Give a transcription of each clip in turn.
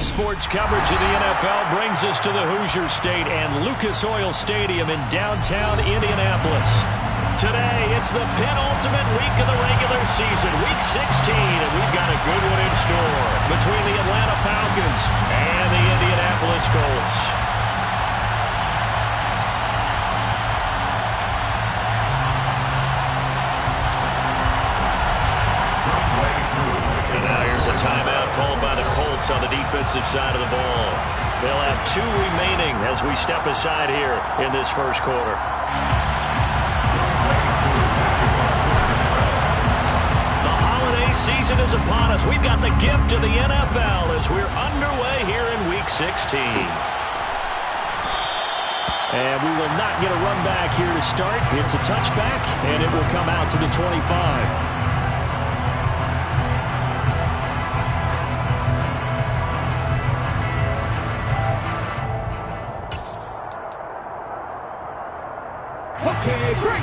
sports coverage of the NFL brings us to the Hoosier State and Lucas Oil Stadium in downtown Indianapolis. Today, it's the penultimate week of the regular season, week 16, and we've got a good one in store between the Atlanta Falcons and the Indianapolis Colts. And now here's a timeout called by the Colts on the defensive side of the ball. They'll have 2 remaining as we step aside here in this first quarter. Season is upon us. We've got the gift of the NFL as we're underway here in Week 16. And we will not get a run back here to start. It's a touchback, and it will come out to the 25. Okay, great.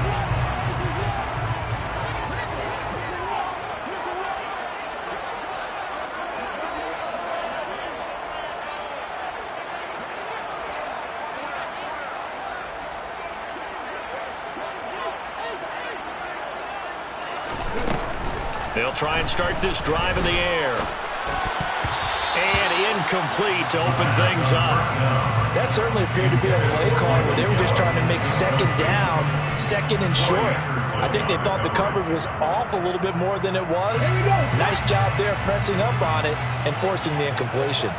They'll try and start this drive in the air. And incomplete to open things up. That certainly appeared to be a play call where they were just trying to make second down, second and short. I think they thought the coverage was off a little bit more than it was. Nice job there pressing up on it and forcing the incompletion.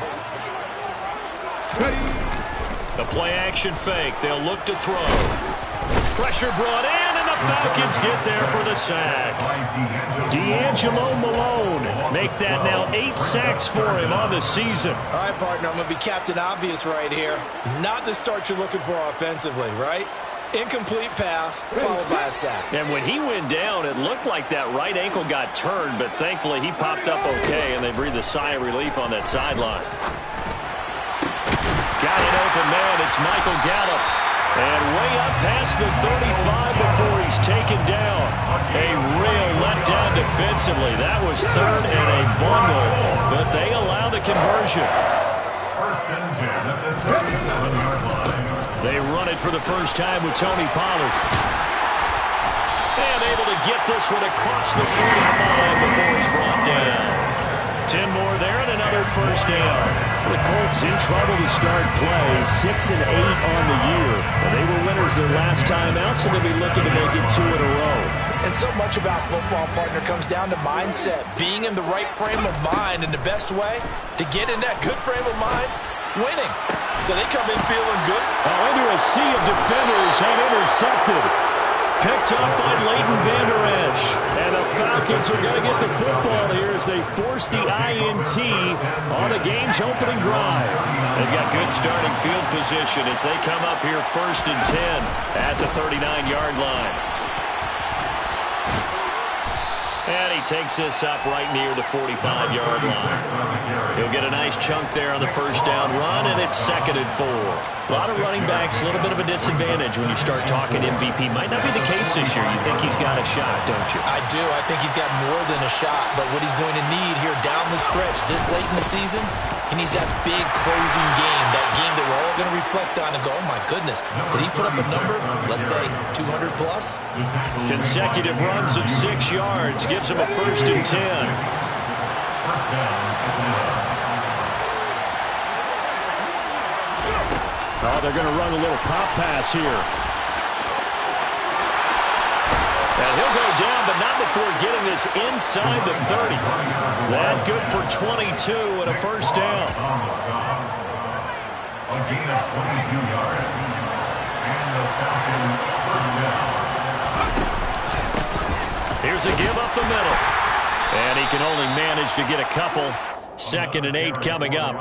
The play action fake. They'll look to throw. Pressure brought in. Falcons get there for the sack. D'Angelo Malone make that now 8 sacks for him on the season. All right, partner, I'm going to be Captain Obvious right here. Not the start you're looking for offensively, right? Incomplete pass followed by a sack. And when he went down, it looked like that right ankle got turned, but thankfully he popped up okay, and they breathed a sigh of relief on that sideline. Got an open man. It's Michael Gallup. And way up past the 35 before he's taken down. A real letdown defensively. That was third and a bundle, but they allow the conversion. First and 10 at the 37-yard line. They run it for the first time with Tony Pollard. And able to get this one across the 45 before he's brought down. 10 more there and another first down. The Colts in trouble to start play, 6 and 8 on the year. And they were winners their last time out, so they'll be looking to make it 2 in a row. And so much about football, partner, comes down to mindset. Being in the right frame of mind, and the best way to get in that good frame of mind, winning. So they come in feeling good. Into a sea of defenders and intercepted. Picked up by Leighton Vander Esch. And the Falcons are going to get the football here as they force the INT on the game's opening drive. They've got good starting field position as they come up here first and 10 at the 39-yard line. And he takes this up right near the 45-yard line. He'll get a nice chunk there on the first down run, and it's 2nd and 4. A lot of running backs, a little bit of a disadvantage when you start talking MVP. Might not be the case this year. You think he's got a shot, don't you? I do. I think he's got more than a shot. But what he's going to need here down the stretch this late in the season, he needs that big closing game, that game that we're all going to reflect on and go, oh, my goodness, did he put up a number, let's say, 200 plus? Consecutive runs of 6 yards gives him a first and 10. Oh, they're going to run a little pop pass here. And he'll go down, but not before getting this inside the 30. That good for 22 and a first down. A gain of 22 yards. And the Falcons first down. Here's a give up the middle. And he can only manage to get a couple. 2nd and 8 coming up.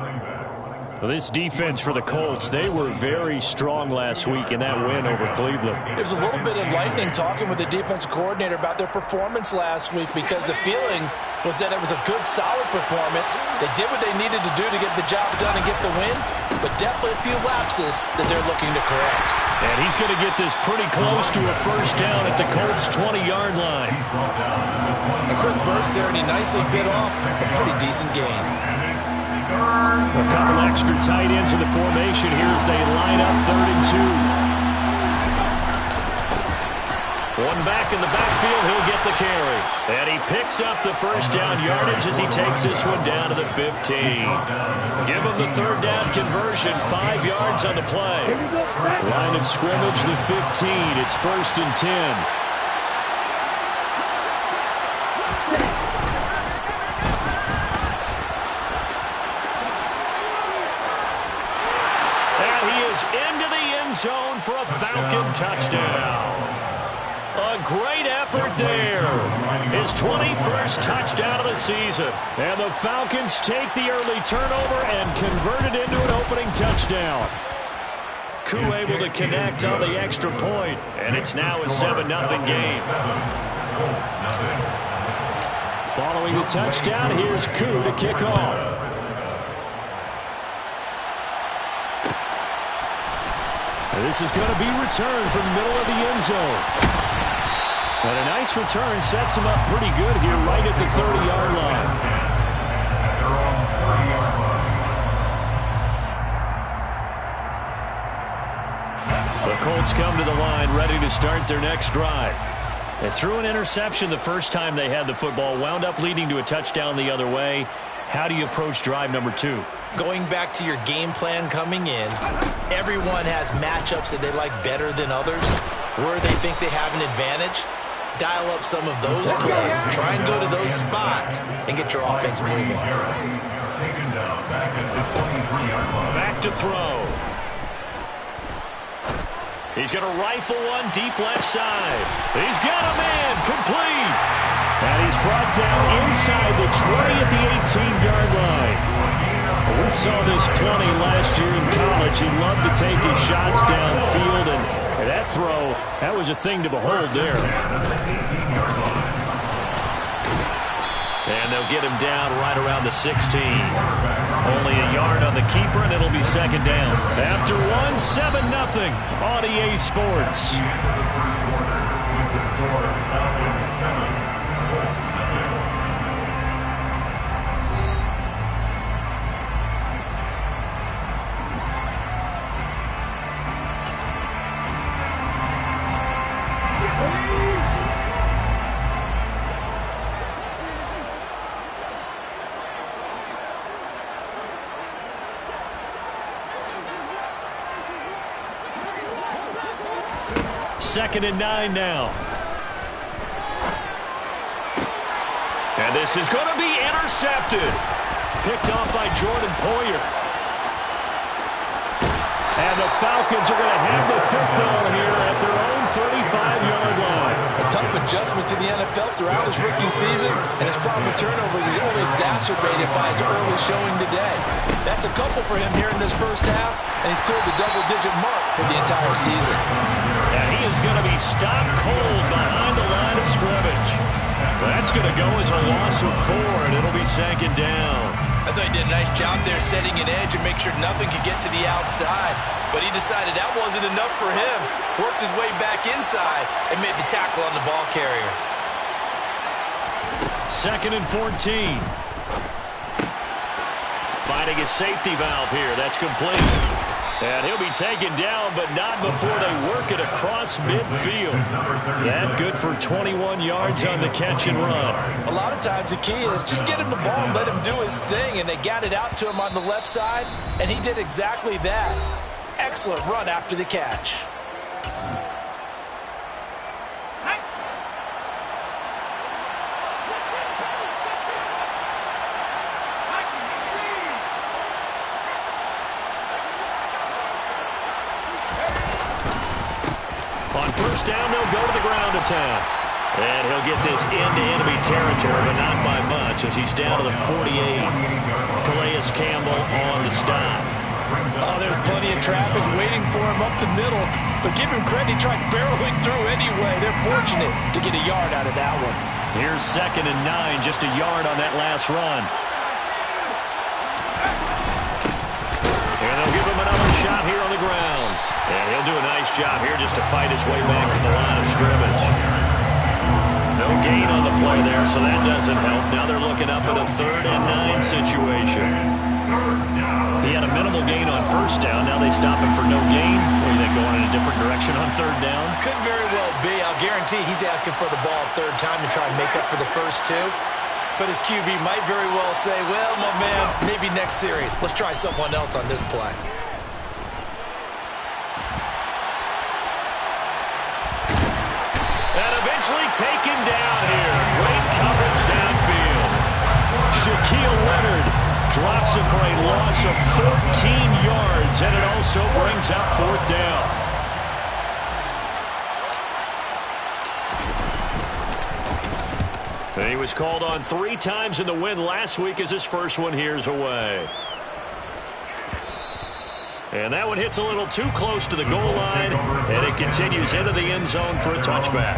Well, this defense for the Colts, they were very strong last week in that win over Cleveland. It was a little bit enlightening talking with the defensive coordinator about their performance last week because the feeling was that it was a good, solid performance. They did what they needed to do to get the job done and get the win, but definitely a few lapses that they're looking to correct. And he's going to get this pretty close to a first down at the Colts' 20-yard line. A quick burst there, and he nicely bit off a pretty decent gain. A couple extra tight ends in the formation here as they line up 3rd and 2. One back in the backfield, he'll get the carry. And he picks up the first down yardage as he takes this one down to the 15. Give him the 3rd down conversion, 5 yards on the play. Line of scrimmage, the 15. It's 1st and 10. And he is into the end zone for a Falcon touchdown. A great effort there. His 21st touchdown of the season. And the Falcons take the early turnover and convert it into an opening touchdown. Koo able to connect on the extra point, and it's now a 7-0 game. Following the touchdown, here's Koo to kick off. This is going to be returned from the middle of the end zone. And a nice return sets him up pretty good here right at the 30-yard line. The Colts come to the line ready to start their next drive. They threw an interception the first time they had the football, wound up leading to a touchdown the other way. How do you approach drive number 2? Going back to your game plan coming in, everyone has matchups that they like better than others, where they think they have an advantage. Dial up some of those plays. Try and go to those spots and get your offense moving. Back to throw. He's going to rifle one deep left side. He's got a man complete. And he's brought down inside the 20 at the 18-yard line. We saw this plenty last year in college. He loved to take his shots downfield, and that throw, that was a thing to behold there. And they'll get him down right around the 16. Only a yard on the keeper, and it'll be 2nd down. After 7-0 on EA Sports. Second and 9 now. And this is going to be intercepted. Picked off by Jordan Poyer. And the Falcons are going to have the football here at their own 35-yard line. A tough adjustment to the NFL throughout his rookie season, and his problem with turnovers is only exacerbated by his early showing today. That's a couple for him here in this first half, and he's cleared the double-digit mark for the entire season. And he is going to be stopped cold behind the line of scrimmage. That's going to go as a loss of 4, and it'll be 2nd down. I thought he did a nice job there setting an edge and make sure nothing could get to the outside. But he decided that wasn't enough for him. Worked his way back inside and made the tackle on the ball carrier. 2nd and 14. Finding a safety valve here. That's complete. And he'll be taken down, but not before they work it across midfield. That good for 21 yards on the catch and run. A lot of times the key is just get him the ball and let him do his thing, and they got it out to him on the left side, and he did exactly that. Excellent run after the catch. On first down, they'll go to the ground attack. And he'll get this into enemy territory, but not by much as he's down to the 48. Calais Campbell on the stop. Oh, there's plenty of traffic waiting for him up the middle. But give him credit, he tried barreling through anyway. They're fortunate to get a yard out of that one. Here's 2nd and 9, just a yard on that last run. And they'll give him another shot here on the ground. And he'll do a nice job here just to fight his way back to the line of scrimmage. No gain on the play there, so that doesn't help. Now they're looking up at a 3rd and 9 situation. He had a minimal gain on first down. Now they stop him for no gain. What do you think, going in a different direction on third down? Could very well be. I'll guarantee he's asking for the ball third time to try and make up for the first two. But his QB might very well say, well, my man, maybe next series. Let's try someone else on this play. And eventually taken down here. Great coverage downfield. Shaquille Leonard drops him for a loss of 14 yards, and it also brings up fourth down. He was called on 3 times in the win last week as his first one here's away. And that one hits a little too close to the goal line, and it continues into the end zone for a touchback.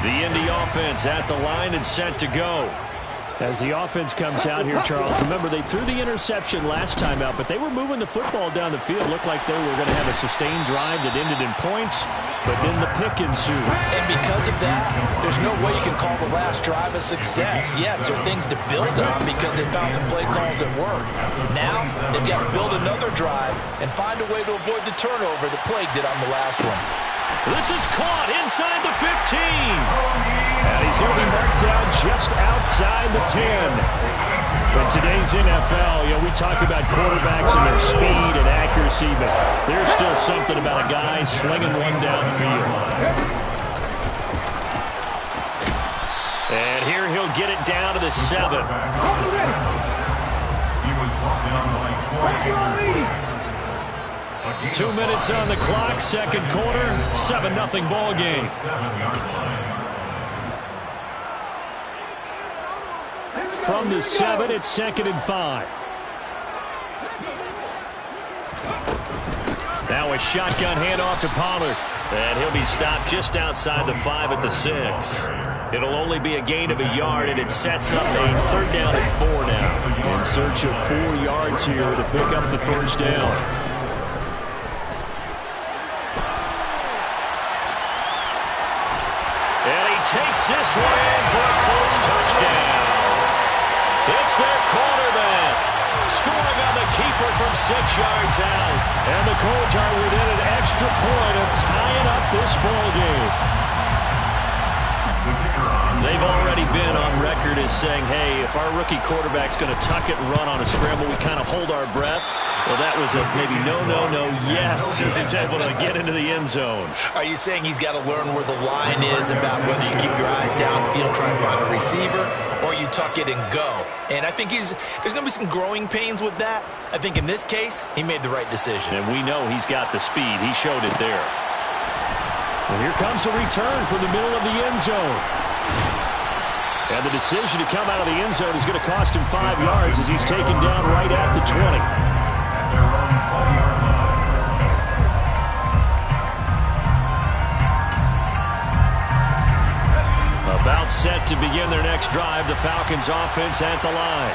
The Indy offense at the line and set to go. As the offense comes out here, Charles, remember they threw the interception last time out, but they were moving the football down the field. Looked like they were going to have a sustained drive that ended in points, but then the pick ensued. And because of that, there's no way you can call the last drive a success. Yes, there are things to build on because they found some play calls that work. Now, they've got to build another drive and find a way to avoid the turnover that plagued it on the last one. This is caught inside the 15. And he's going to be marked down just outside the 10. In today's NFL, we talk about quarterbacks and their speed and accuracy, but there's still something about a guy slinging one downfield. And here he'll get it down to the 7. He was brought down by 20. 2 minutes on the clock, second quarter, 7-0 ball game. From the 7, it's 2nd and 5. Now a shotgun handoff to Pollard. And he'll be stopped just outside the 5 at the 6. It'll only be a gain of a yard, and it sets up a 3rd down and 4 now. In search of 4 yards here to pick up the first down. Takes this one in for a close touchdown. It's their quarterback scoring on the keeper from 6 yards out. And the Colts are within an extra point of tying up this ball game. They've already been on record as saying, hey, if our rookie quarterback's going to tuck it and run on a scramble, we kind of hold our breath. Well, that was a maybe no, yes, as he's able to get into the end zone. Are you saying he's got to learn where the line is about whether you keep your eyes downfield trying to find a receiver or you tuck it and go? And I think there's going to be some growing pains with that. I think in this case, he made the right decision. And we know he's got the speed. He showed it there. And here comes a return from the middle of the end zone. And the decision to come out of the end zone is going to cost him 5 yards as he's taken down right at the 20. About set to begin their next drive, the Falcons offense at the line.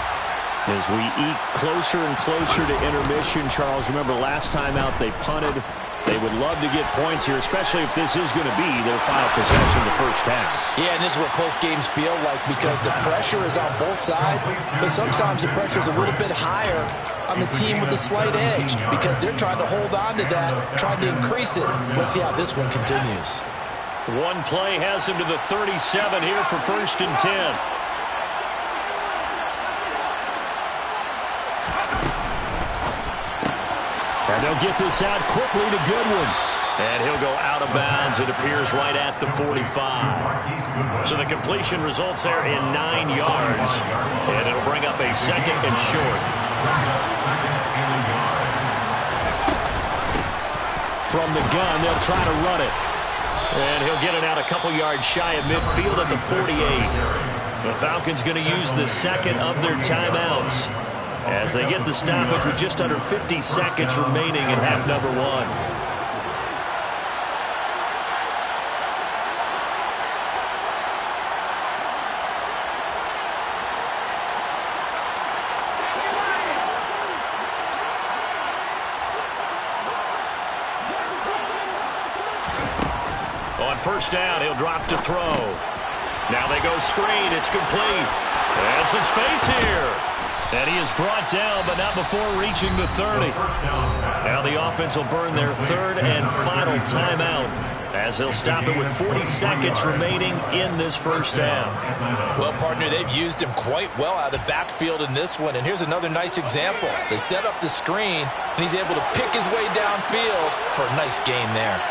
As we eke closer and closer to intermission, Charles, remember last time out they punted. They would love to get points here, especially if this is going to be their final possession of the first half. Yeah, and this is what close games feel like because the pressure is on both sides, but sometimes the pressure is a little bit higher on the team with the slight edge because they're trying to hold on to that, trying to increase it. Let's see how this one continues. One play has him to the 37 here for 1st and 10. And they'll get this out quickly to Goodwin. And he'll go out of bounds. It appears right at the 45. So the completion results there in 9 yards. And it'll bring up a 2nd and short. From the gun, they'll try to run it. And he'll get it out a couple yards shy of midfield at the 48. The Falcons going to use the 2nd of their timeouts as they get the stoppage with just under 50 seconds remaining in half number 1. first down. He'll drop to throw. Now they go screen. It's complete. And some space here. And he is brought down, but not before reaching the 30. Now the offense will burn their third and final timeout, as they'll stop it with 40 seconds remaining in this first down. Well, partner, they've used him quite well out of the backfield in this one. And here's another nice example. They set up the screen, and he's able to pick his way downfield for a nice gain there.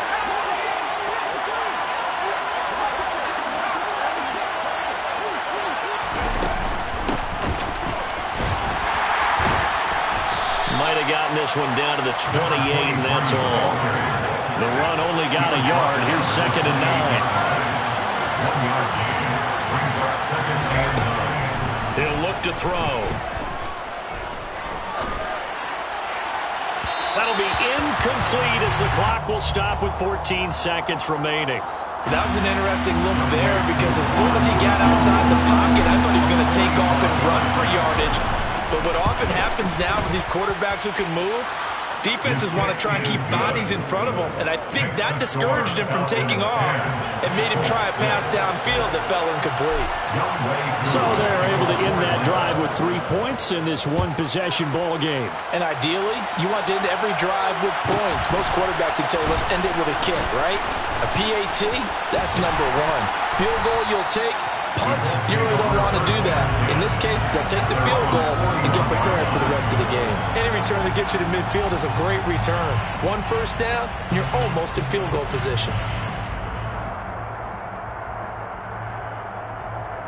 Might have gotten this one down to the 28, and that's all. The run only got a yard. Here's 2nd and 9. 1 yard gain brings up 2nd and 9. He'll look to throw. That'll be incomplete as the clock will stop with 14 seconds remaining. That was an interesting look there, because as soon as he got outside the pocket, I thought he was going to take off and run for yardage. But what often happens now with these quarterbacks who can move, defenses want to try and keep bodies in front of them, and I think that discouraged him from taking off and made him try a pass downfield that fell incomplete. So they're able to end that drive with 3 points in this one-possession ball game. And ideally, you want to end every drive with points. Most quarterbacks would tell you, let's end it with a kick, right? A PAT, that's number 1. Field goal you'll take. Punts, you really don't want to do that. In this case, they'll take the field goal and get prepared for the rest of the game. Any return that gets you to midfield is a great return. 1 first down, and you're almost in field goal position.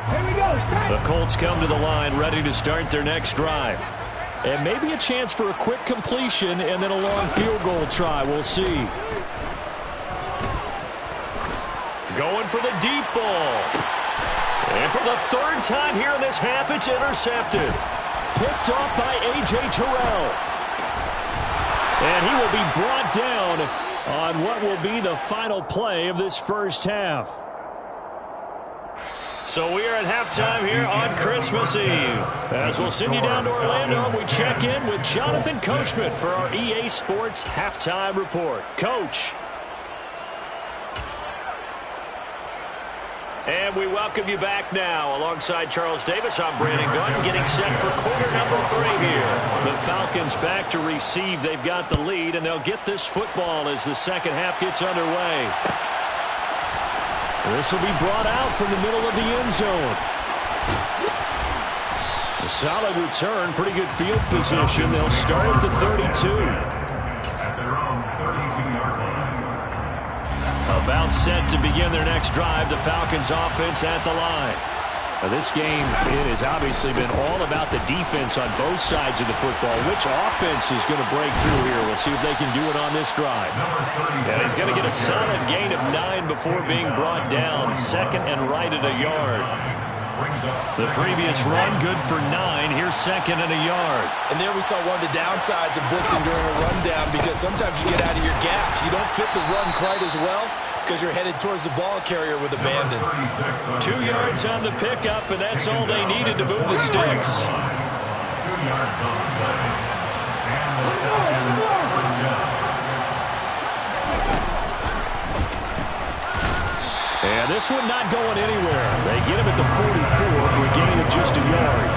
Here we go. The Colts come to the line ready to start their next drive. And maybe a chance for a quick completion and then a long field goal try. We'll see. Going for the deep ball. And for the 3rd time here in this half, it's intercepted. Picked off by A.J. Terrell. And he will be brought down on what will be the final play of this first half. So we are at halftime here on Christmas Eve. As we'll send you down to Orlando, we check in with Jonathan Coachman for our EA Sports Halftime Report. Coach. And we welcome you back now. Alongside Charles Davis, I'm Brandon Gunn, getting set for quarter number 3 here. The Falcons back to receive. They've got the lead, and they'll get this football as the second half gets underway. This will be brought out from the middle of the end zone. A solid return, pretty good field position. They'll start at the 32. At their own 32-yard line. About set to begin their next drive, the Falcons offense at the line. Now this game, it has obviously been all about the defense on both sides of the football. Which offense is going to break through here? We'll see if they can do it on this drive. And he's going to get a solid gain of 9 before being brought down. 2nd and right at a yard. The previous run, good for 9. Here's 2nd and a yard. And there we saw one of the downsides of blitzing during a rundown, because sometimes you get out of your gaps. You don't fit the run quite as well because you're headed towards the ball carrier with abandon. 2 yards on the pickup, and that's all they needed to move the sticks. 2 yards on the play. And the Falcons first down. And this one not going anywhere. They get him at the 44 for a gain of just a yard.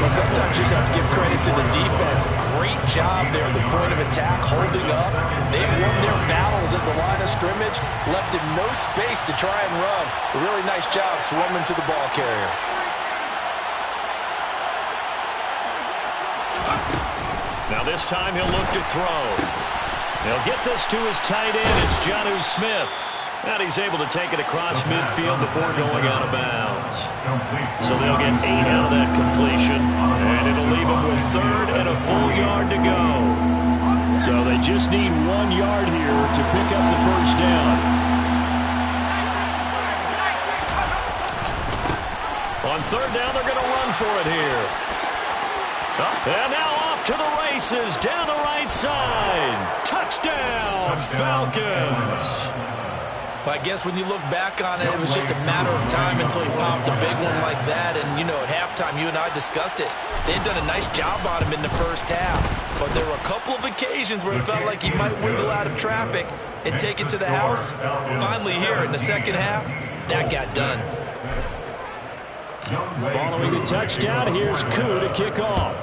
Well, sometimes you just have to give credit to the defense. Great job there at the point of attack, holding up. They won their battles at the line of scrimmage, left him no space to try and run. A really nice job swarming to the ball carrier. Now this time he'll look to throw. He'll get this to his tight end. It's Jonnu Smith. And he's able to take it across midfield before going out of bounds. So they'll get 8 out of that completion. And it'll leave them with 3rd and a full yard to go. So they just need 1 yard here to pick up the first down. On 3rd down, they're going to run for it here. And now off to the races down the right side. Touchdown, Falcons. Well, I guess when you look back on it, it was just a matter of time until he popped a big one like that. And, you know, at halftime, you and I discussed it. They'd done a nice job on him in the first half. But there were a couple of occasions where it felt like he might wiggle out of traffic and take it to the house. Finally here in the second half, that got done. Following the touchdown, here's Koo to kick off.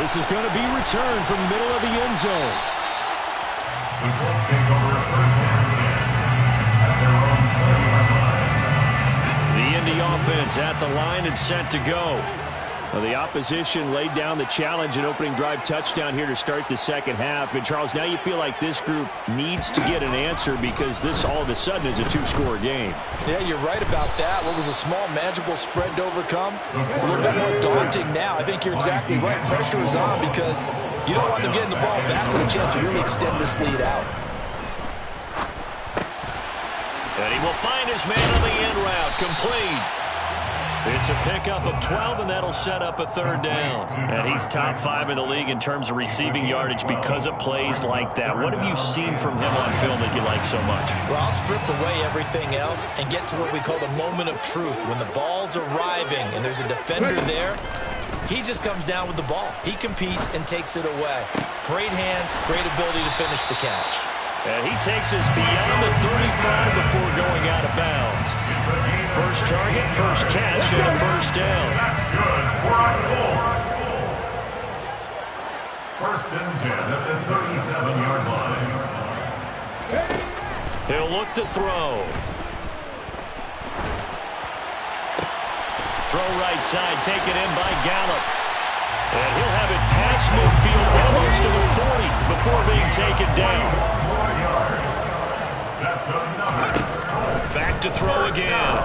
This is going to be returned from the middle of the end zone. The Colts take over at first and 10 at their own 30-yard line. The Indy offense at the line and set to go. Well, the opposition laid down the challenge and opening drive touchdown here to start the second half. And, Charles, now you feel like this group needs to get an answer because this all of a sudden is a two-score game. Yeah, you're right about that. What was a small, manageable spread to overcome? A little bit more daunting now. I think you're exactly right. Pressure is on because you don't want them getting the ball back with a chance to really extend this lead out. And he will find his man on the end route, complete. It's a pickup of 12, and that'll set up a third down. And he's top 5 in the league in terms of receiving yardage because of plays like that. What have you seen from him on film that you like so much? Well, I'll strip away everything else and get to what we call the moment of truth. When the ball's arriving and there's a defender there, he just comes down with the ball. He competes and takes it away. Great hands, great ability to finish the catch. And he takes us beyond the 35 before going out of bounds. First target, first catch, and a first down. That's good for our Colts. First and 10 at the 37-yard line. He'll look to throw. Throw right side, taken in by Gallup. And he'll have it past midfield, almost to the 40 before being taken down. Back to throw again.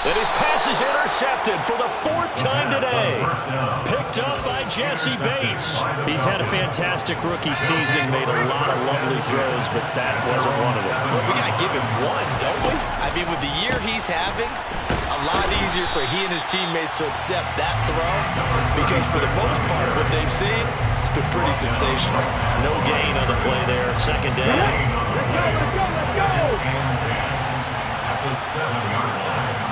And his pass is intercepted for the 4th time today. Picked up by Jesse Bates. He's had a fantastic rookie season, made a lot of lovely throws, but that wasn't one of them. Well, we got to give him one, don't we? I mean, with the year he's having, a lot easier for he and his teammates to accept that throw because for the most part, what they've seen, it's been pretty sensational. No gain on the play there. Second down. Let's go! At the 7-yard line.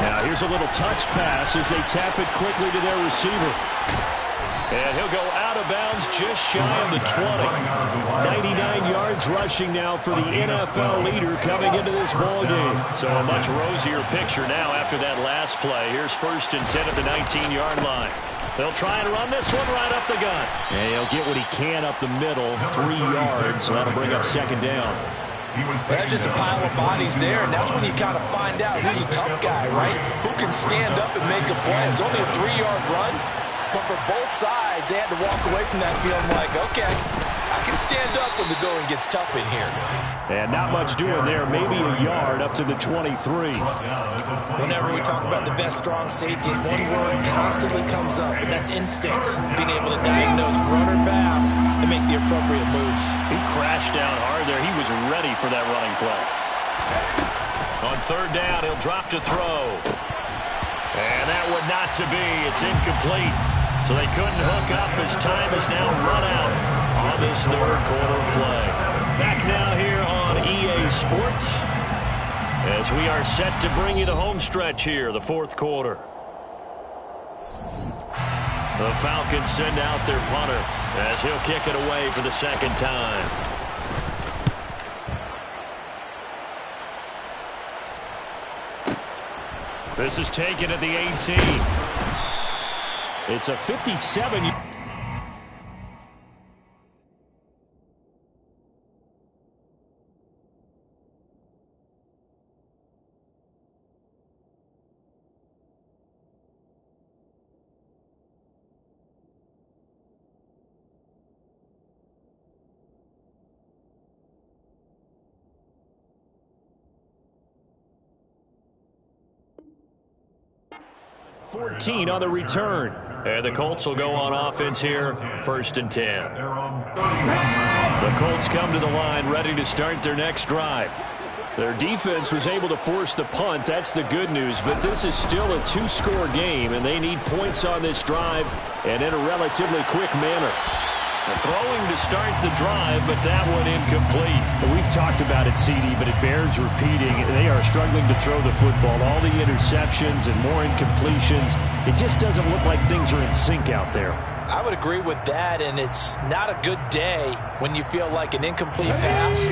Now here's a little touch pass as they tap it quickly to their receiver. And he'll go out of bounds just shy of the 20. 99 yards rushing now for the NFL leader coming into this ballgame. So a much rosier picture now after that last play. Here's first and 10 at the 19-yard line. They'll try and run this one right up the gut. And he'll get what he can up the middle, 3 yards. So that'll bring up second down. That's just a pile of bodies there, and that's when you kind of find out who's a tough guy, right? Who can stand up and make a play. It's only a 3-yard run, but for both sides, they had to walk away from that feeling like, okay, I can stand up when the going gets tough in here. And not much doing there, maybe a yard up to the 23. Whenever we talk about the best strong safeties, one word constantly comes up, and that's instincts. Being able to diagnose run or pass and make the appropriate moves. He crashed down hard there. He was ready for that running play. On third down, he'll drop to throw. And that would not to be. It's incomplete. So they couldn't hook up as time is now run out on this third quarter of play. Back now here on EA Sports as we are set to bring you the home stretch here, the fourth quarter. The Falcons send out their punter as he'll kick it away for the second time. This is taken at the 18. It's a 57. On the return. And the Colts will go on offense here, first and 10. The Colts come to the line ready to start their next drive. Their defense was able to force the punt. That's the good news. But this is still a two-score game, and they need points on this drive and in a relatively quick manner. Throwing to start the drive, but that one incomplete. We've talked about it, CD, but it bears repeating. They are struggling to throw the football. All the interceptions and more incompletions. It just doesn't look like things are in sync out there. I would agree with that, and it's not a good day when you feel like an incomplete pass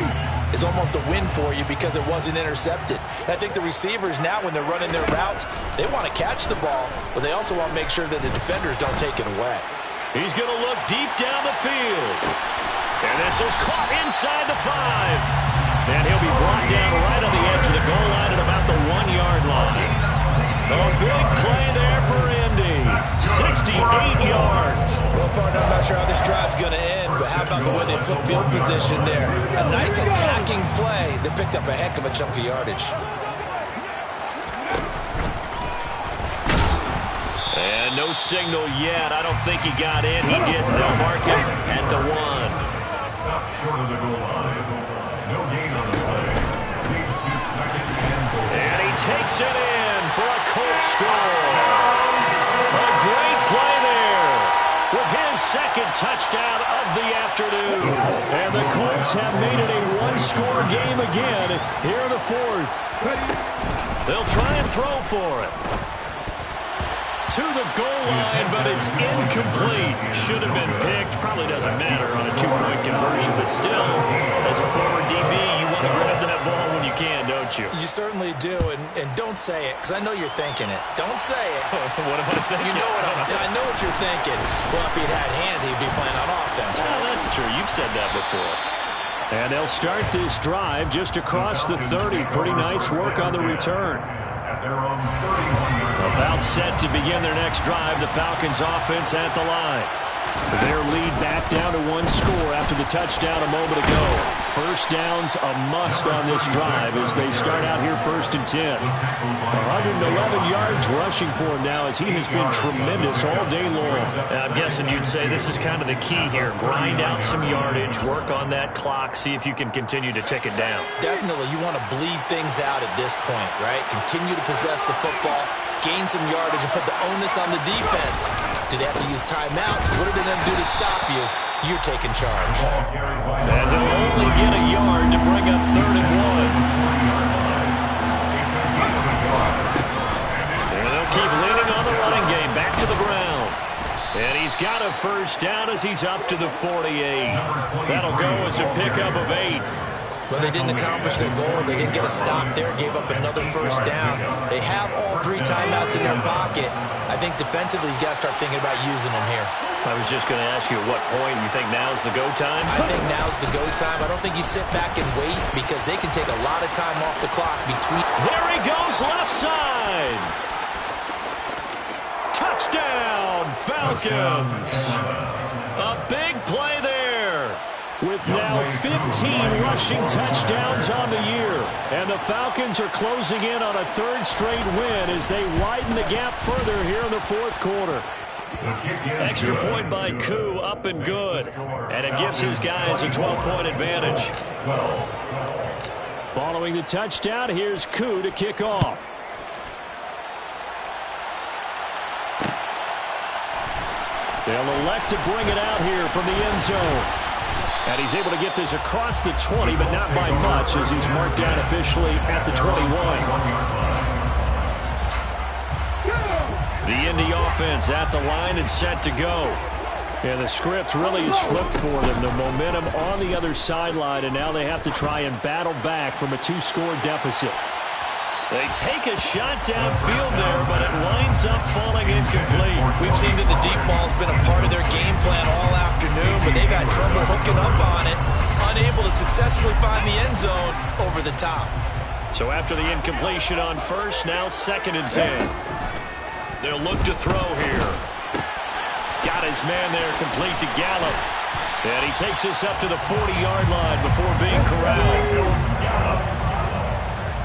is almost a win for you because it wasn't intercepted. And I think the receivers now, when they're running their routes, they want to catch the ball, but they also want to make sure that the defenders don't take it away. He's going to look deep down the field. And this is caught inside the 5. And he'll be brought down right on the edge of the goal line at about the 1-yard line. A big play there for Indy. 68 yards. Well, partner, I'm not sure how this drive's going to end, but how about the way they flip field position there? A nice attacking play that picked up a heck of a chunk of yardage. And no signal yet. I don't think he got in. He didn't. They'll mark him at the 1. Stop short of the goal line. No gain on the play. Leads to second and goal. And he takes it in for a Colts score. A great play there with his second touchdown of the afternoon. And the Colts have made it a one-score game again here in the 4th. They'll try and throw for it. To the goal line, but it's incomplete. Should have been picked. Probably doesn't matter on a two-point conversion, but still, as a former DB, you want to grab that ball when you can, don't you? You certainly do, and don't say it, because I know you're thinking it. Don't say it. What am I thinking? You know I know what you're thinking. Well, if he'd had hands, he'd be playing on offense. Well, that's true. You've said that before. And they'll start this drive just across the 30. Pretty nice work on the return. About set to begin their next drive, the Falcons offense at the line. Their lead back down to 1 score after the touchdown a moment ago. First down's a must on this drive as they start out here 1st and 10. 111 yards rushing for him now as he has been tremendous all day long. I'm guessing you'd say this is kind of the key here. Grind out some yardage, work on that clock, see if you can continue to tick it down. Definitely, you want to bleed things out at this point, right? Continue to possess the football, gain some yardage, and put the onus on the defense. Do they have to use timeouts? What are they going to do to stop you? You're taking charge. And he'll only get a yard to bring up 3rd and 1. And they'll keep leaning on the running game. Back to the ground. And he's got a first down as he's up to the 48. That'll go as a pickup of 8. Well, they didn't accomplish their goal. They didn't get a stop there, gave up another first down. They have all 3 timeouts in their pocket. I think defensively, you got to start thinking about using them here. I was just going to ask you at what point you think now's the go time? I think now's the go time. I don't think you sit back and wait because they can take a lot of time off the clock between. There he goes, left side. Touchdown, Falcons. A big play there. With now 15 rushing touchdowns on the year. And the Falcons are closing in on a 3rd straight win as they widen the gap further here in the 4th quarter. Extra point by Koo, up and good. And it gives his guys a 12-point advantage. Following the touchdown, here's Koo to kick off. They'll elect to bring it out here from the end zone. And he's able to get this across the 20, but not by much as he's marked down officially at the 21. The Indy offense at the line and set to go. And the script really is flipped for them. The momentum on the other sideline, and now they have to try and battle back from a 2-score deficit. They take a shot downfield there, but it winds up falling incomplete. We've seen that the deep ball's been a part of their game plan all afternoon, but they've had trouble hooking up on it, unable to successfully find the end zone over the top. So after the incompletion on first, now 2nd and 10. They'll look to throw here. Got his man there complete to Gallup. And he takes us up to the 40-yard line before being corralled.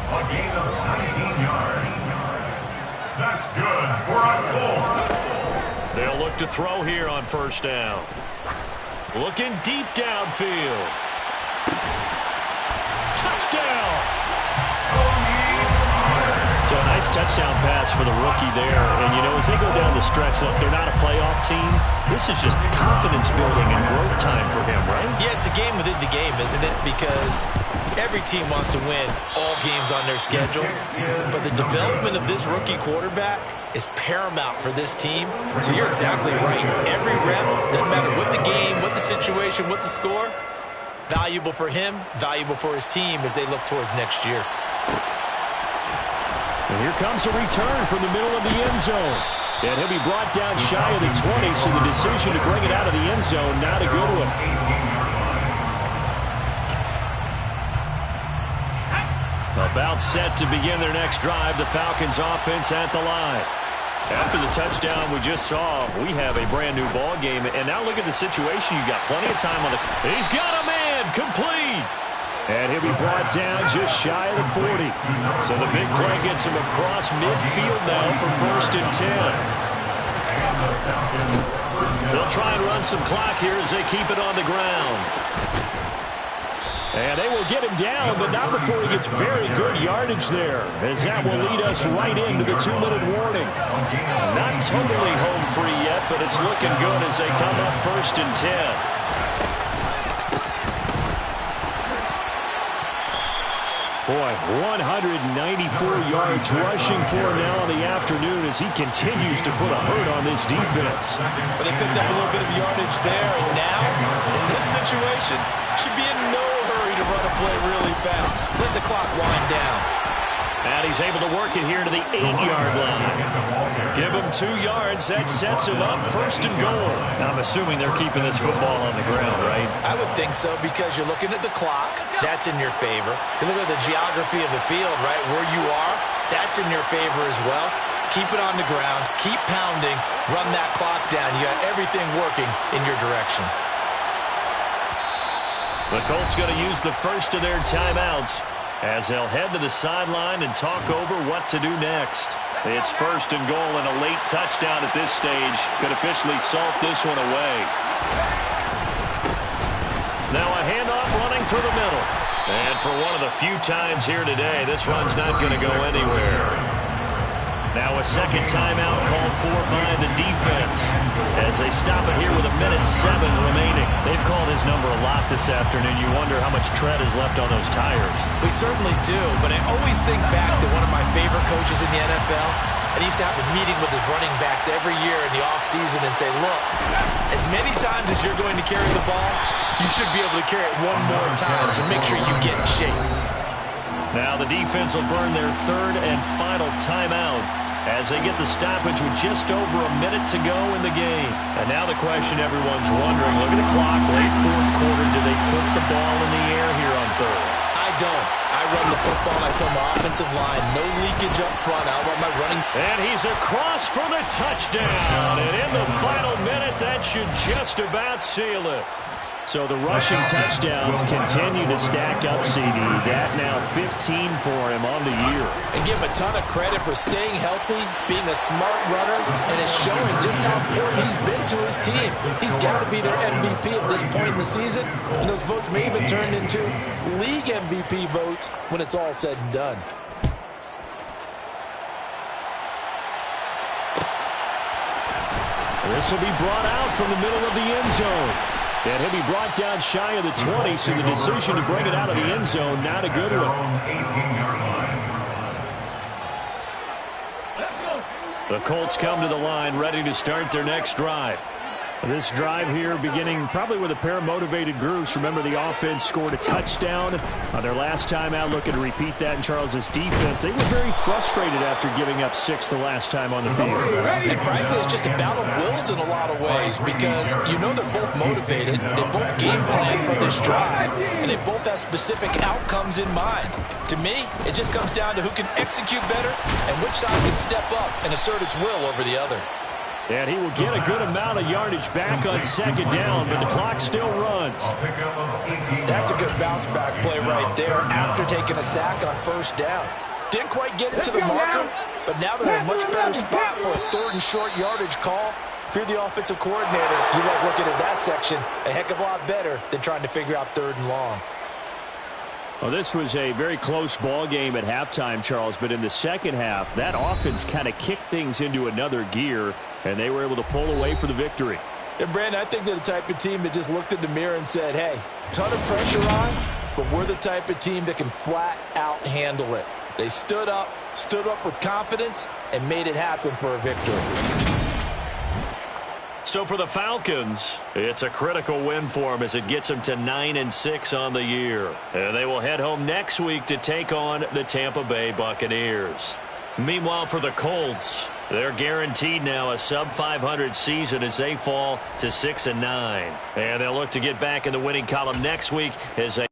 A gain of 19 yards. That's good for a Colts. They'll look to throw here on 1st down. Looking deep downfield. Touchdown! Nice touchdown pass for the rookie there. And, you know, as they go down the stretch, look, they're not a playoff team. This is just confidence building and growth time for him, right? Yeah, it's a game within the game, isn't it? Because every team wants to win all games on their schedule. But the development of this rookie quarterback is paramount for this team. So you're exactly right. Every rep, doesn't matter what the game, what the situation, what the score, valuable for him, valuable for his team as they look towards next year. And here comes a return from the middle of the end zone. And he'll be brought down shy of the 20, so the decision to bring it out of the end zone, not a good one. About set to begin their next drive, the Falcons offense at the line. After the touchdown we just saw, we have a brand new ball game. And now look at the situation. You got plenty of time on the He's got a man, complete. And he'll be brought down just shy of the 40. So the big play gets him across midfield now for 1st and 10. They'll try and run some clock here as they keep it on the ground. And they will get him down, but not before he gets very good yardage there, as that will lead us right into the 2-minute warning. Not totally home free yet, but it's looking good as they come up 1st and 10. Boy, 194 yards rushing for him now in the afternoon as he continues to put a hurt on this defense. But they picked up a little bit of yardage there, and now, in this situation, should be in no hurry to run a play really fast. Let the clock wind down. And he's able to work it here to the 8-yard line. Give him 2 yards. That sets him up 1st and goal. I'm assuming they're keeping this football on the ground, right? I would think so because you're looking at the clock. That's in your favor. You look at the geography of the field, right, where you are. That's in your favor as well. Keep it on the ground. Keep pounding. Run that clock down. You got everything working in your direction. The Colts going to use the first of their timeouts as they'll head to the sideline and talk over what to do next. It's 1st and goal, and a late touchdown at this stage could officially salt this one away. Now a handoff running through the middle. And for one of the few times here today, this run's not going to go anywhere. Now a second timeout called for by the defense as they stop it here with 1:07 remaining. They've called his number a lot this afternoon. You wonder how much tread is left on those tires. We certainly do, but I always think back to one of my favorite coaches in the NFL. And he used to have a meeting with his running backs every year in the offseason and say, look, as many times as you're going to carry the ball, you should be able to carry it one more time to make sure you get in shape. Now the defense will burn their 3rd and final timeout as they get the stoppage with just over a minute to go in the game. And now the question everyone's wondering, look at the clock, late 4th quarter, do they put the ball in the air here on 3rd? I don't. I run the football, and I tell my offensive line, no leakage up front. I want my running. And he's across for the touchdown. And in the final minute, that should just about seal it. So the rushing touchdowns continue to stack up, CD. That now 15 for him on the year. And give him a ton of credit for staying healthy, being a smart runner, and it's showing just how important he's been to his team. He's got to be their MVP at this point in the season, and those votes may even turn into league MVP votes when it's all said and done. This will be brought out from the middle of the end zone. And he'll be brought down shy of the 20, so the decision to bring it out of the end zone, not a good one. The Colts come to the line, ready to start their next drive. This drive here beginning probably with a pair of motivated groups. Remember, the offense scored a touchdown on their last time out, looking to repeat that in Charles's defense. They were very frustrated after giving up 6 the last time on the field. And frankly, it's just a battle of wills in a lot of ways because you know they're both motivated. They both game plan for this drive, and they both have specific outcomes in mind. To me, it just comes down to who can execute better and which side can step up and assert its will over the other. And he will get a good amount of yardage back on 2nd down, but the clock still runs. That's a good bounce back play right there after taking a sack on 1st down. Didn't quite get it to the marker, but now they're in a much better spot for a 3rd and short yardage call. If you're the offensive coordinator, you like looking at that section a heck of a lot better than trying to figure out 3rd and long. Well, this was a very close ball game at halftime, Charles, but in the second half, that offense kind of kicked things into another gear, and they were able to pull away for the victory. And, Brandon, I think they're the type of team that just looked in the mirror and said, hey, ton of pressure on, but we're the type of team that can flat out handle it. They stood up with confidence, and made it happen for a victory. So for the Falcons, it's a critical win for them as it gets them to 9-6 on the year. And they will head home next week to take on the Tampa Bay Buccaneers. Meanwhile, for the Colts, they're guaranteed now a sub-500 season as they fall to 6-9. And they'll look to get back in the winning column next week as they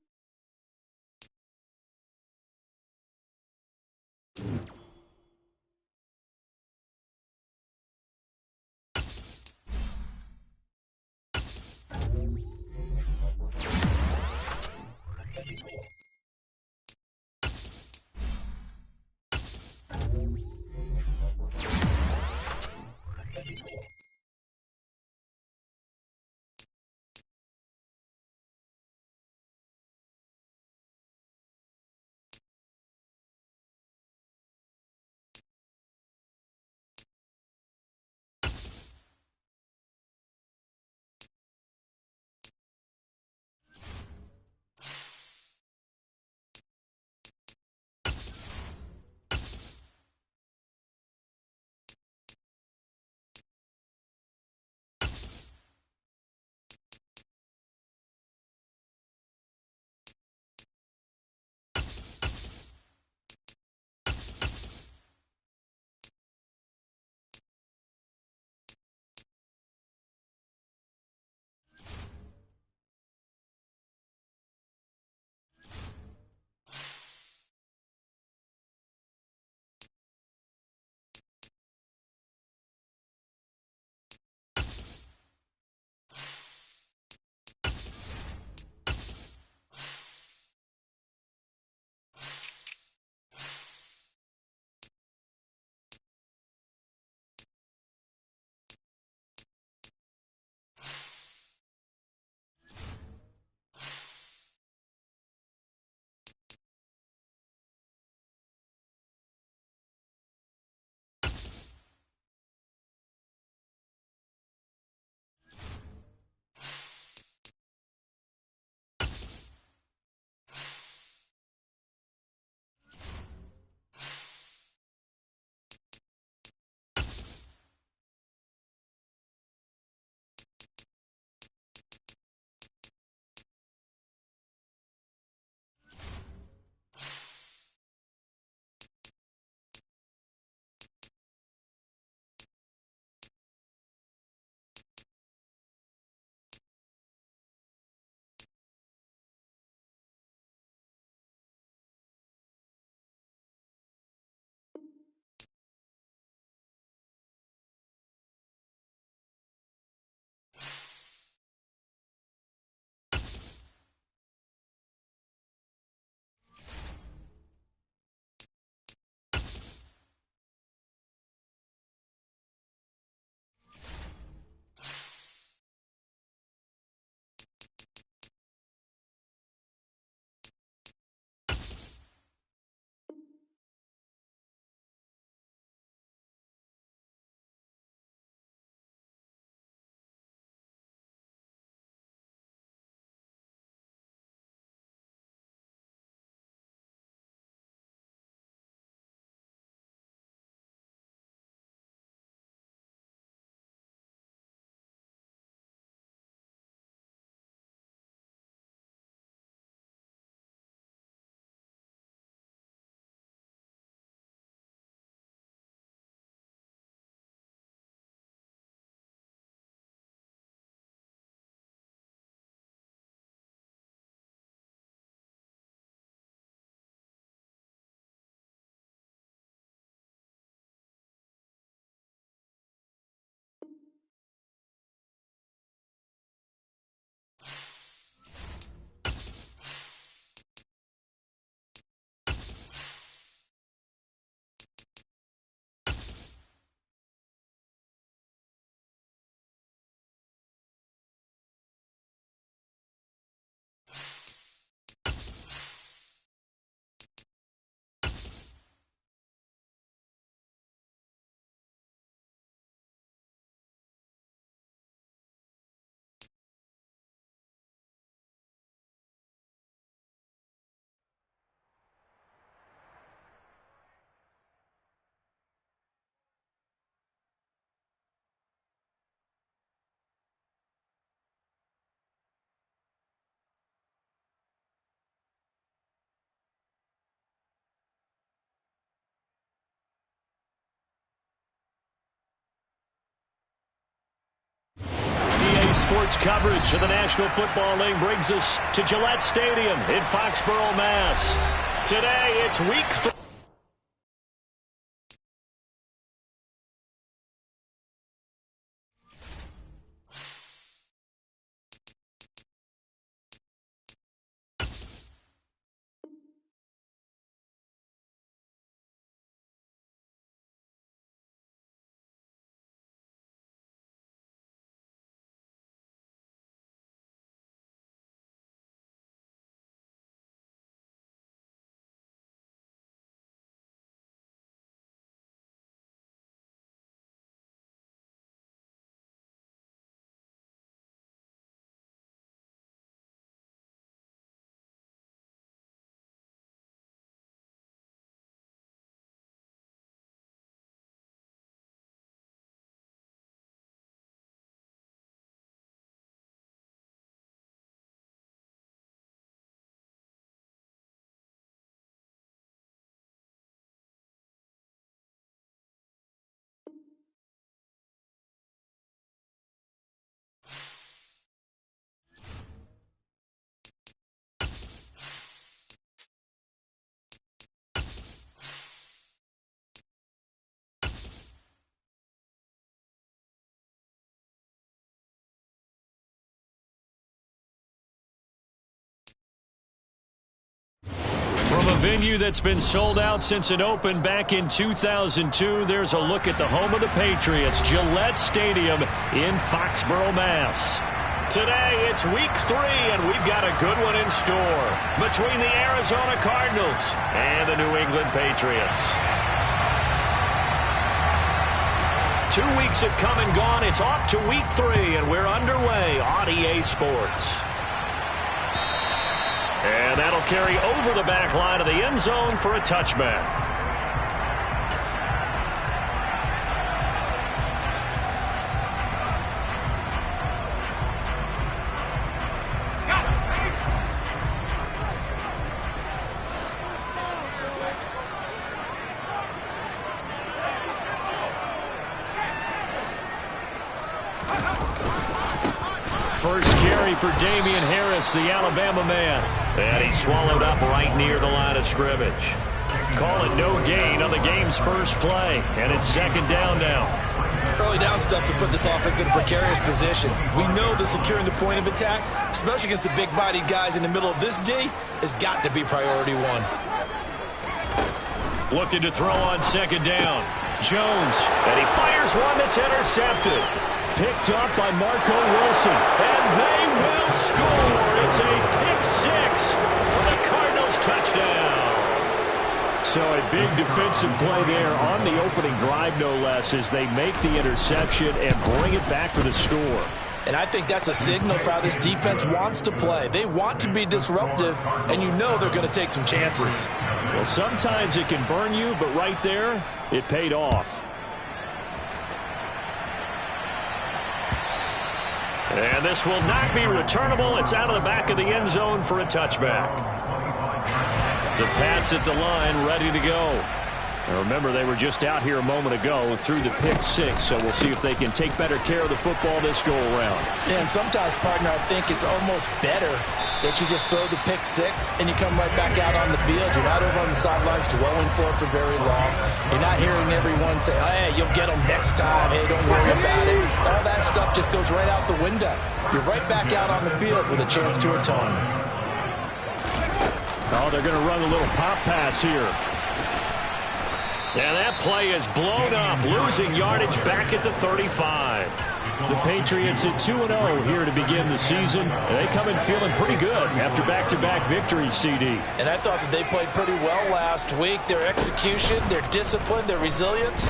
Sports coverage of the National Football League brings us to Gillette Stadium in Foxborough, Mass. Today, it's Week 3. From a venue that's been sold out since it opened back in 2002, there's a look at the home of the Patriots, Gillette Stadium in Foxborough, Mass. Today, it's Week 3, and we've got a good one in store between the Arizona Cardinals and the New England Patriots. 2 weeks have come and gone. It's off to Week 3, and we're underway on EA Sports. And that'll carry over the back line of the end zone for a touchback. First carry for Damian Harris, the Alabama man. And he's swallowed up right near the line of scrimmage. Call it no gain on the game's first play. And it's second down now. Early down stuff to put this offense in a precarious position. We know that securing the point of attack, especially against the big-bodied guys in the middle of this D, has got to be priority one. Looking to throw on second down. Jones. And he fires one that's intercepted. Picked up by Marco Wilson. And they will score. It's a pick six for the Cardinals touchdown. So a big defensive play there on the opening drive, no less, as they make the interception and bring it back for the score. And I think that's a signal for how this defense wants to play. They want to be disruptive, and you know they're going to take some chances. Well, sometimes it can burn you, but right there, it paid off. And this will not be returnable. It's out of the back of the end zone for a touchback. The Pats at the line, ready to go. And remember, they were just out here a moment ago through the pick six, so we'll see if they can take better care of the football this go-around. Yeah, and sometimes, partner, I think it's almost better that you just throw the pick six and you come right back out on the field. You're not over on the sidelines dwelling for it for very long. You're not hearing everyone say, oh, hey, you'll get them next time. Hey, don't worry about it. All that stuff just goes right out the window. You're right back out on the field with a chance to atone. Oh, they're going to run a little pop pass here. And that play is blown up, losing yardage back at the 35. The Patriots at 2-0 here to begin the season. They come in feeling pretty good after back-to-back victories, CD. And I thought that they played pretty well last week. Their execution, their discipline, their resilience,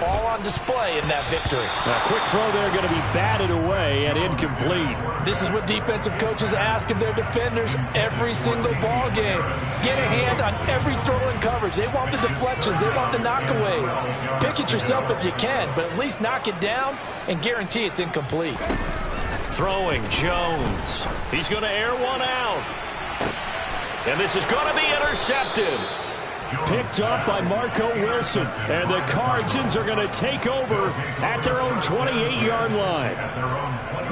all on display in that victory. A quick throw there going to be batted away and incomplete. This is what defensive coaches ask of their defenders every single ball game. Get a hand on every throw in coverage. They want the deflections. They want the knockaways. Pick it yourself if you can, but at least knock it down and guarantee it's incomplete. Throwing Jones. He's going to air one out. And this is going to be intercepted. Picked up by Marco Wilson. And the Cardinals are going to take over at their own 28-yard line.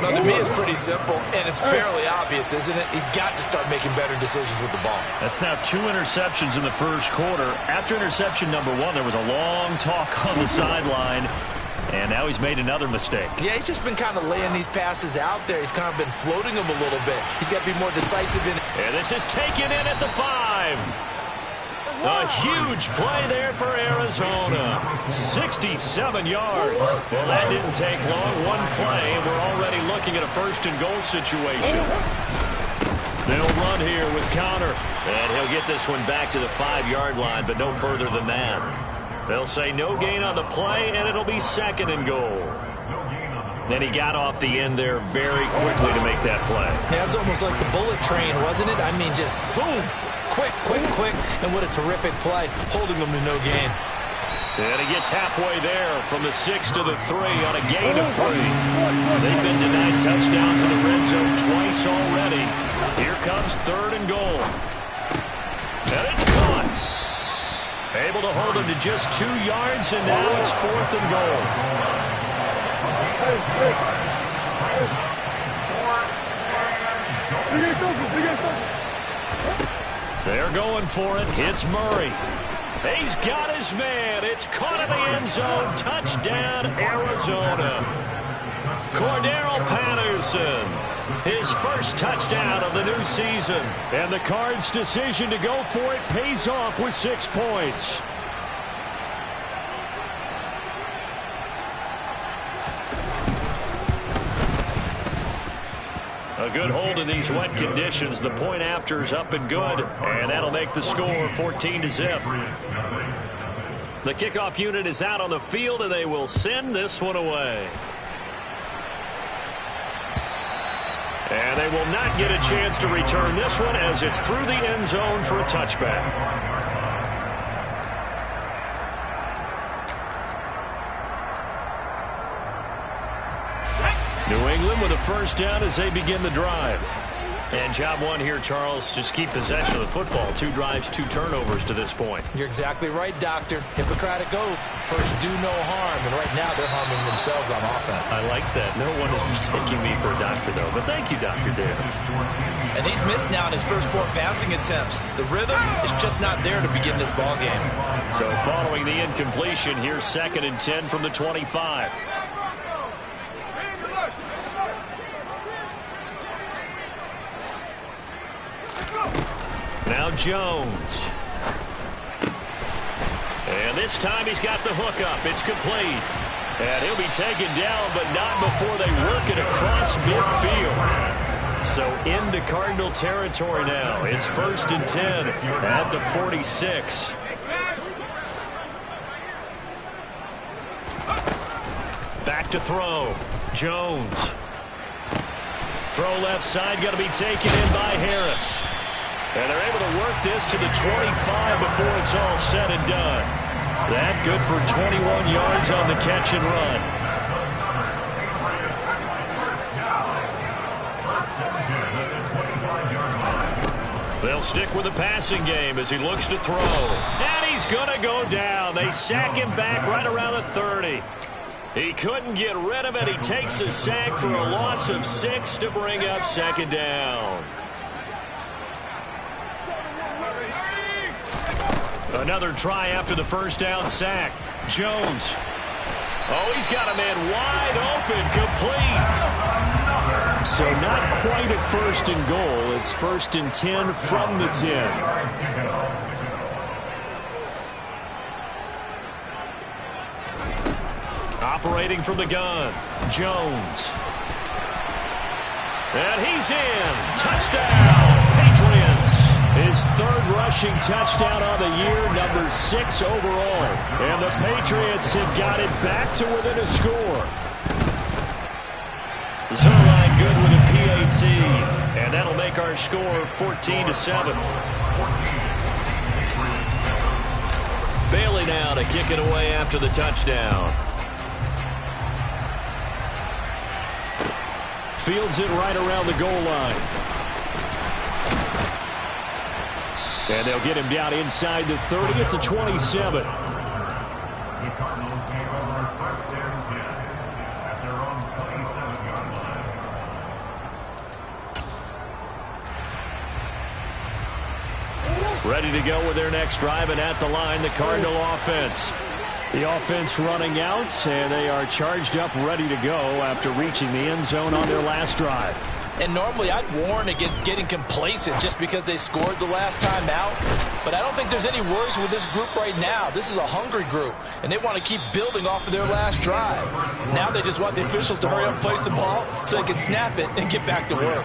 Now, to me, it's pretty simple, and it's fairly obvious, isn't it? He's got to start making better decisions with the ball. That's now 2 interceptions in the first quarter. After interception number 1, there was a long talk on the sideline, and now he's made another mistake. Yeah, he's just been kind of laying these passes out there. He's kind of been floating them a little bit. He's got to be more decisive in it. And this is taken in at the 5. A huge play there for Arizona. 67 yards. Well, that didn't take long. One play, and we're already looking at a first-and-goal situation. They'll run here with Connor. And he'll get this one back to the 5-yard line, but no further than that. They'll say no gain on the play, and it'll be 2nd and goal. And he got off the end there very quickly to make that play. Yeah, it was almost like the bullet train, wasn't it? I mean, just zoom. Quick, quick, quick, and what a terrific play, holding them to no gain. And he gets halfway there from the 6 to the 3 on a gain of 3. They've been denied touchdowns in the red zone twice already. Here comes 3rd and goal. And it's caught. Able to hold him to just 2 yards, and now it's 4th and goal. They're going for it. It's Murray. He's got his man. It's caught in the end zone. Touchdown, Arizona. Cordero Patterson. His first touchdown of the new season. And the Cards' decision to go for it pays off with 6 points. A good hold in these wet conditions. The point after is up and good, and that'll make the score 14-0. The kickoff unit is out on the field, and they will send this one away. And they will not get a chance to return this one as it's through the end zone for a touchback. New England with a first down as they begin the drive. And job one here, Charles, just keep possession of the football. 2 drives, 2 turnovers to this point. You're exactly right, Doctor. Hippocratic oath. First, do no harm. And right now, they're harming themselves on offense. I like that. No one is mistaking me for a doctor, though. But thank you, Dr. Davis. And he's missed now in his first 4 passing attempts. The rhythm is just not there to begin this ball game. So following the incompletion, here's 2nd and 10 from the 25. Now Jones. And this time he's got the hook up. It's complete. And he'll be taken down, but not before they work it across midfield. So into Cardinal territory now. It's 1st and 10 at the 46. Back to throw. Jones. Throw left side, going to be taken in by Harris. And they're able to work this to the 25 before it's all said and done. That good for 21 yards on the catch and run. They'll stick with the passing game as he looks to throw. And he's going to go down. They sack him back right around the 30. He couldn't get rid of it. He takes a sack for a loss of 6 to bring up 2nd down. Another try after the first down sack. Jones. Oh, he's got a man wide open, complete. So not quite at 1st and goal. It's 1st and 10 from the 10. Operating from the gun, Jones. And he's in. Touchdown, Patriots. His 3rd rushing touchdown on the year, number 6 overall. And the Patriots have got it back to within a score. Zerline good with a PAT. And that'll make our score 14-7. Bailey now to kick it away after the touchdown. Fields it right around the goal line. And they'll get him down inside the 30 at the 27. The Cardinals take over 1st and 10 at their own 27-yard line. Ready to go with their next drive, and at the line, the Cardinal offense. The offense running out, and they are charged up, ready to go after reaching the end zone on their last drive. And normally I'd warn against getting complacent just because they scored the last time out. But I don't think there's any worries with this group right now. This is a hungry group, and they want to keep building off of their last drive. Now they just want the officials to hurry up and place the ball so they can snap it and get back to work.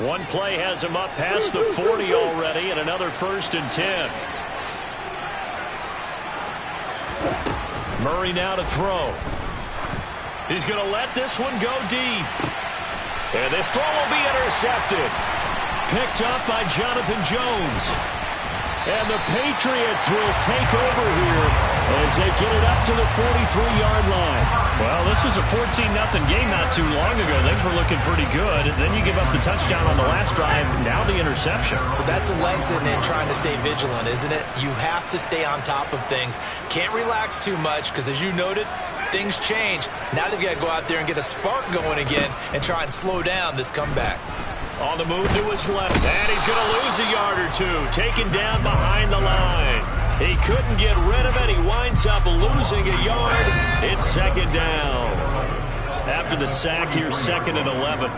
One play has him up past the 40 already, and another 1st and 10. Murray now to throw. He's going to let this one go deep. And this throw will be intercepted. Picked up by Jonathan Jones. And the Patriots will take over here as they get it up to the 43-yard line. Well, this was a 14-0 game not too long ago. Things were looking pretty good. Then you give up the touchdown on the last drive. Now the interception. So that's a lesson in trying to stay vigilant, isn't it? You have to stay on top of things. Can't relax too much because, as you noted, things change. Now they've got to go out there and get a spark going again and try and slow down this comeback. On the move to his left. And he's going to lose a yard or two. Taken down behind the line. He couldn't get rid of it. He winds up losing a yard. It's 2nd down. After the sack here, 2nd and 11.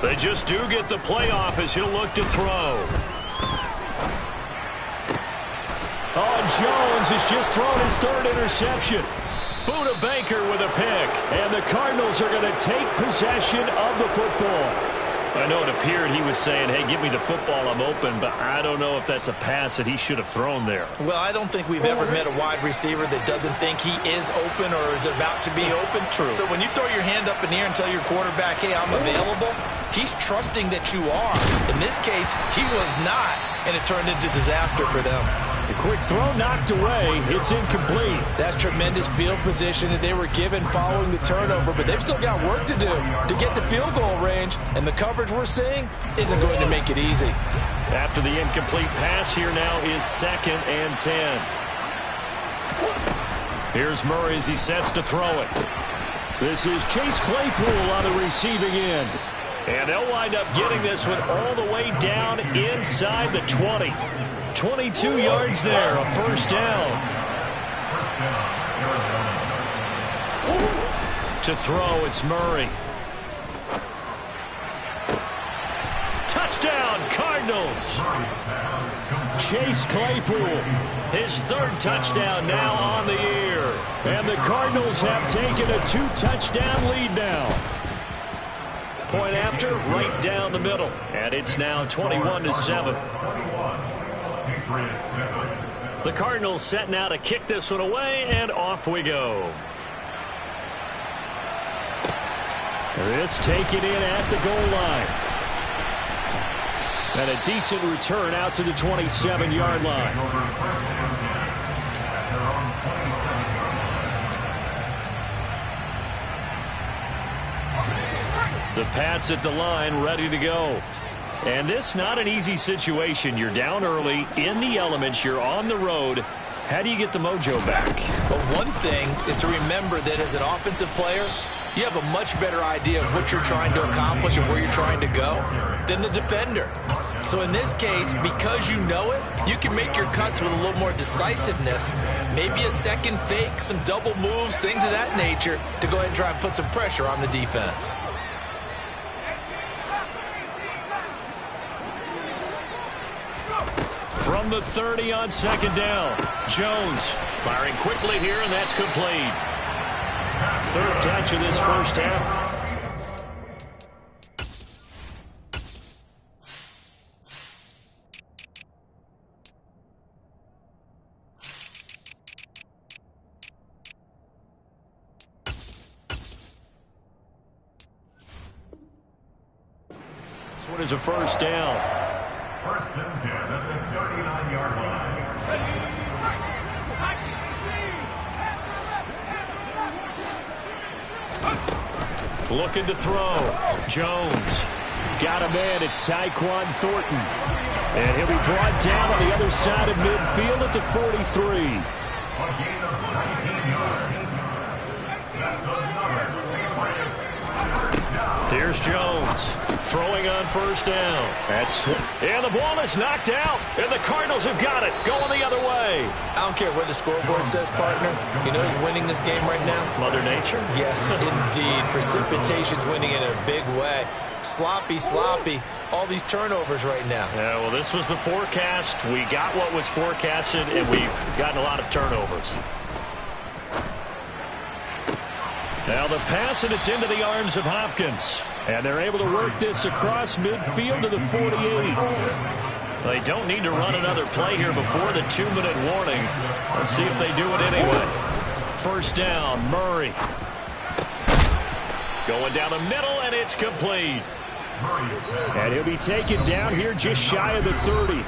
They just do get the playoff as he'll look to throw. Oh, Jones has just thrown his 3rd interception. Buda Baker with a pick. And the Cardinals are going to take possession of the football. I know it appeared he was saying, hey, give me the football, I'm open, but I don't know if that's a pass that he should have thrown there. Well, I don't think we've ever met a wide receiver that doesn't think he is open or is about to be open. True. So when you throw your hand up in the air and tell your quarterback, hey, I'm available, he's trusting that you are. In this case, he was not, and it turned into disaster for them. The quick throw knocked away. It's incomplete. That's tremendous field position that they were given following the turnover, but they've still got work to do to get to field goal range, and the coverage we're seeing isn't going to make it easy. After the incomplete pass, here now is 2nd and 10. Here's Murray as he sets to throw it. This is Chase Claypool on the receiving end. And they'll wind up getting this one all the way down inside the 20. 22 yards there, a 1st down. To throw, it's Murray. Touchdown, Cardinals. Chase Claypool. His 3rd touchdown now on the year. And the Cardinals have taken a 2-touchdown lead now. Point after, right down the middle. And it's now 21-7. The Cardinals set now to kick this one away, and off we go. This taken in at the goal line. And a decent return out to the 27-yard line. The Pats at the line, ready to go. And this not an easy situation. You're down early, in the elements, you're on the road. How do you get the mojo back? But one thing is to remember that as an offensive player, you have a much better idea of what you're trying to accomplish and where you're trying to go than the defender. So in this case, because you know it, you can make your cuts with a little more decisiveness. Maybe a second fake, some double moves, things of that nature to go ahead and try and put some pressure on the defense. From the 30 on 2nd down. Jones firing quickly here, and that's complete. 3rd catch of this 1st half. This one is a first down. First and 10 at the 39-yard line. Looking to throw. Jones. Got a man. It's Tyquan Thornton. And he'll be brought down on the other side of midfield at the 43. A gain of 19 yards. That's another Patriots first down. Here's Jones. Throwing on first down. And the ball is knocked out. And the Cardinals have got it. Going the other way. I don't care what the scoreboard says, partner. You know who's winning this game right now? Mother Nature? Yes, indeed. Precipitation's winning in a big way. Sloppy. All these turnovers right now. Yeah, well, this was the forecast. We got what was forecasted, and we've gotten a lot of turnovers. Now the pass, and it's into the arms of Hopkins. And they're able to work this across midfield to the 48. They don't need to run another play here before the 2-minute warning. Let's see if they do it anyway. First down, Murray. Going down the middle, and it's complete. And he'll be taken down here just shy of the 30.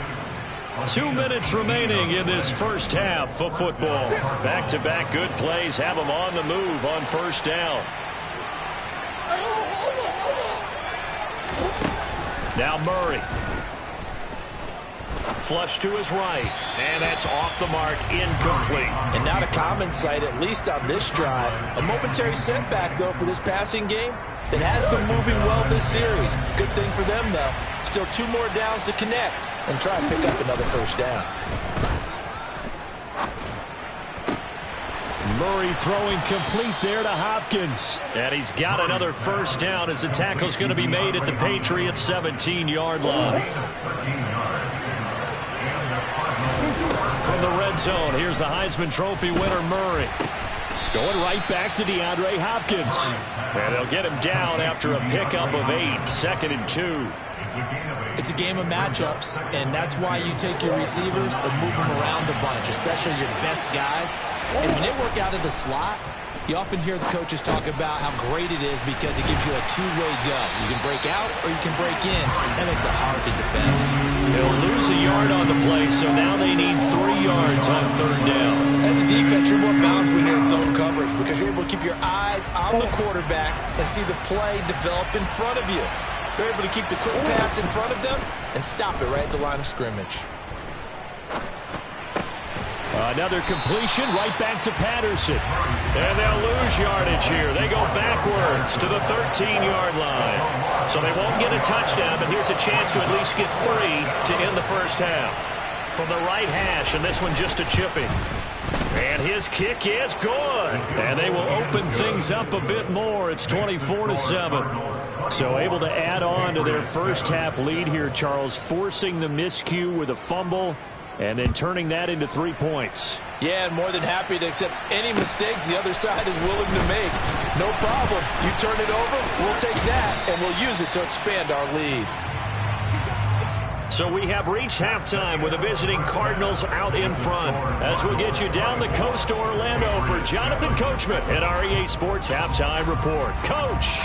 2 minutes remaining in this first half of football. Back-to-back good plays have them on the move on first down. Now Murray. Flush to his right. And that's off the mark, incomplete. And not a common sight, at least on this drive. A momentary setback, though, for this passing game that has been moving well this series. Good thing for them, though. Still 2 more downs to connect and try and pick up another first down. Murray throwing complete there to Hopkins. And he's got another first down as the tackle's going to be made at the Patriots' 17-yard line. From the red zone, here's the Heisman Trophy winner, Murray. Going right back to DeAndre Hopkins. And they'll get him down after a pickup of 8, 2nd and 2. It's a game of matchups, and that's why you take your receivers and move them around a bunch, especially your best guys. And when they work out of the slot, you often hear the coaches talk about how great it is because it gives you a two-way go. You can break out or you can break in. That makes it hard to defend. They'll lose a yard on the play, so now they need 3 yards on third down. As a defense, you're more balanced when you're in zone coverage because you're able to keep your eyes on the quarterback and see the play develop in front of you. They're able to keep the quick pass in front of them and stop it right at the line of scrimmage. Another completion right back to Patterson. And they'll lose yardage here. They go backwards to the 13-yard line. So they won't get a touchdown, but here's a chance to at least get 3 to end the first half. From the right hash, and this one just a chipping. And his kick is good. And they will open things up a bit more. It's 24-7. So able to add on to their first half lead here, Charles, forcing the miscue with a fumble and then turning that into 3 points. Yeah, and more than happy to accept any mistakes the other side is willing to make. No problem. You turn it over, we'll take that, and we'll use it to expand our lead. So we have reached halftime with the visiting Cardinals out in front. As we'll get you down the coast to Orlando for Jonathan Coachman at our EA Sports Halftime Report. Coach!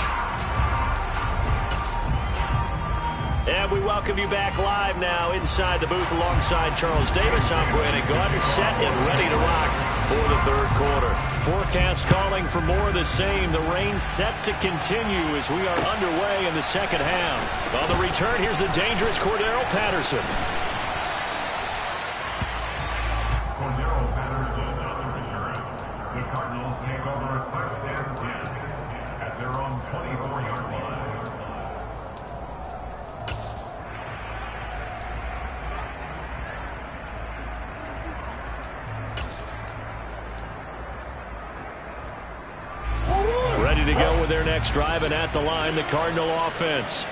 And we welcome you back live now inside the booth alongside Charles Davis. I'm Brandon Gordon, set and ready to rock for the third quarter. Forecast calling for more of the same. The rain set to continue as we are underway in the second half. On the return, here's the dangerous Cordero Patterson. Cordero Patterson on the return. The Cardinals take over a first and 10 at their own 24-yard line. Ready to go with their next drive, and at the line, the Cardinal offense.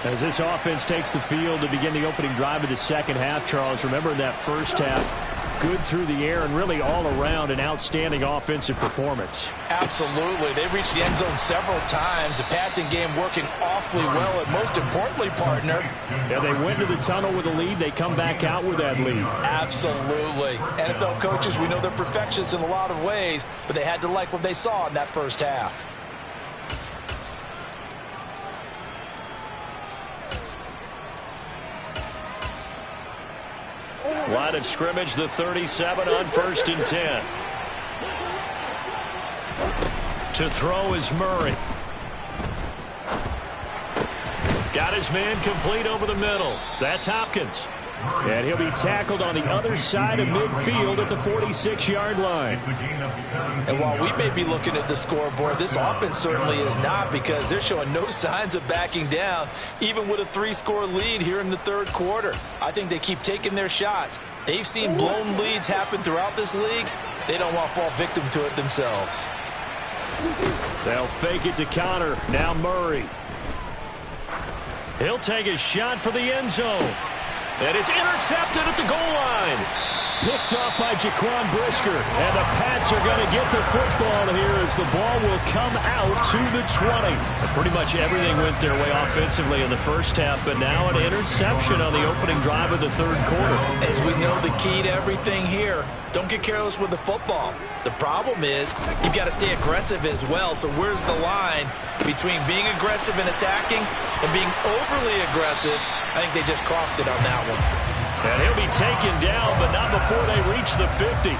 As this offense takes the field to begin the opening drive of the second half, Charles, remember in that first half, good through the air and really all around an outstanding offensive performance. Absolutely. They reached the end zone several times. The passing game working awfully well, and most importantly, partner. Yeah, they went to the tunnel with a lead. They come back out with that lead. Absolutely. NFL coaches, we know they're perfectionists in a lot of ways, but they had to like what they saw in that first half. Line of scrimmage, the 37 on 1st and 10. To throw is Murray. Got his man complete over the middle. That's Hopkins. And he'll be tackled on the other side of midfield at the 46-yard line. And while we may be looking at the scoreboard, this offense certainly is not, because they're showing no signs of backing down, even with a 3-score lead here in the third quarter. I think they keep taking their shots. They've seen blown leads happen throughout this league. They don't want to fall victim to it themselves. They'll fake it to Connor. Now Murray. He'll take a shot for the end zone. And it's intercepted at the goal line. Picked off by Jaquan Brisker. And the Pats are going to get the football here as the ball will come out to the 20. And pretty much everything went their way offensively in the first half, but now an interception on the opening drive of the third quarter. As we know, the key to everything here, don't get careless with the football. The problem is you've got to stay aggressive as well. So where's the line between being aggressive and attacking and being overly aggressive? I think they just crossed it on that one. And he'll be taken down, but not before they reach the 50.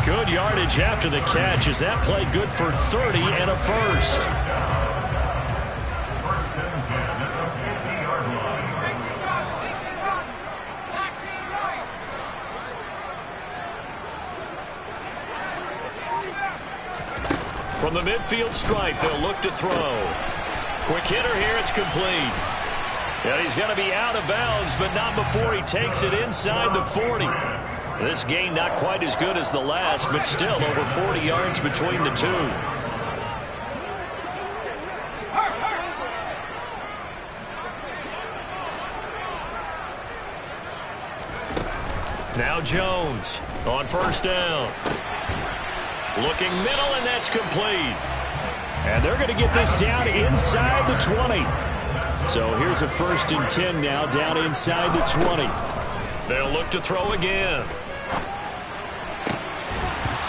Good yardage after the catch as that played good for 30 and a first. From the midfield stripe, they'll look to throw. Quick hitter here, it's complete. And he's going to be out of bounds, but not before he takes it inside the 40. This gain not quite as good as the last, but still over 40 yards between the two. Now Jones on first down. Looking middle, and that's complete. And they're going to get this down inside the 20. So here's a 1st and 10 now, down inside the 20. They'll look to throw again.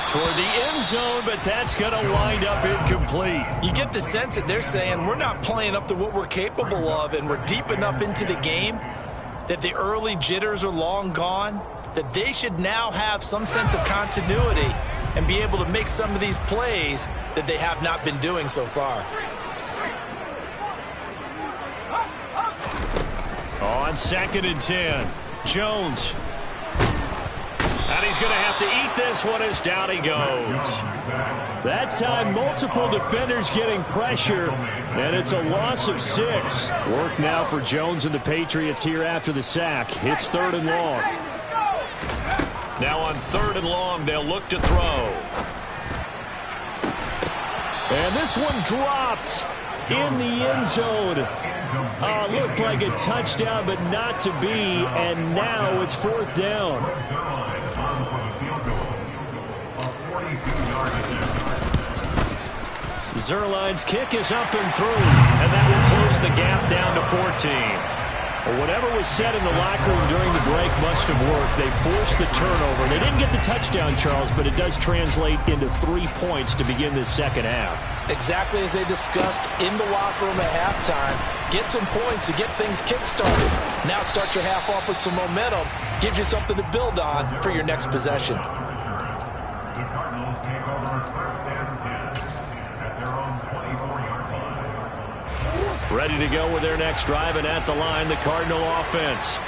Toward the end zone, but that's going to wind up incomplete. You get the sense that they're saying we're not playing up to what we're capable of, and we're deep enough into the game that the early jitters are long gone, that they should now have some sense of continuity and be able to make some of these plays that they have not been doing so far. On 2nd and 10, Jones. And he's going to have to eat this one as down he goes. That time, multiple defenders getting pressure, and it's a loss of 6. Work now for Jones and the Patriots here after the sack. It's 3rd and long. Now on 3rd and long, they'll look to throw. And this one dropped in the end zone. Looked like a touchdown, but not to be, and now it's 4th down. Zerline's kick is up and through, and that will close the gap down to 14. Well, whatever was said in the locker room during the break must have worked. They forced the turnover. They didn't get the touchdown, Charles, but it does translate into 3 points to begin this second half. Exactly as they discussed in the locker room at halftime. Get some points to get things kick-started. Now start your half off with some momentum. Gives you something to build on for your next possession. The Cardinals take over 1st and 10 at their own 24-yard line. Ready to go with their next drive, and at the line, the Cardinal offense.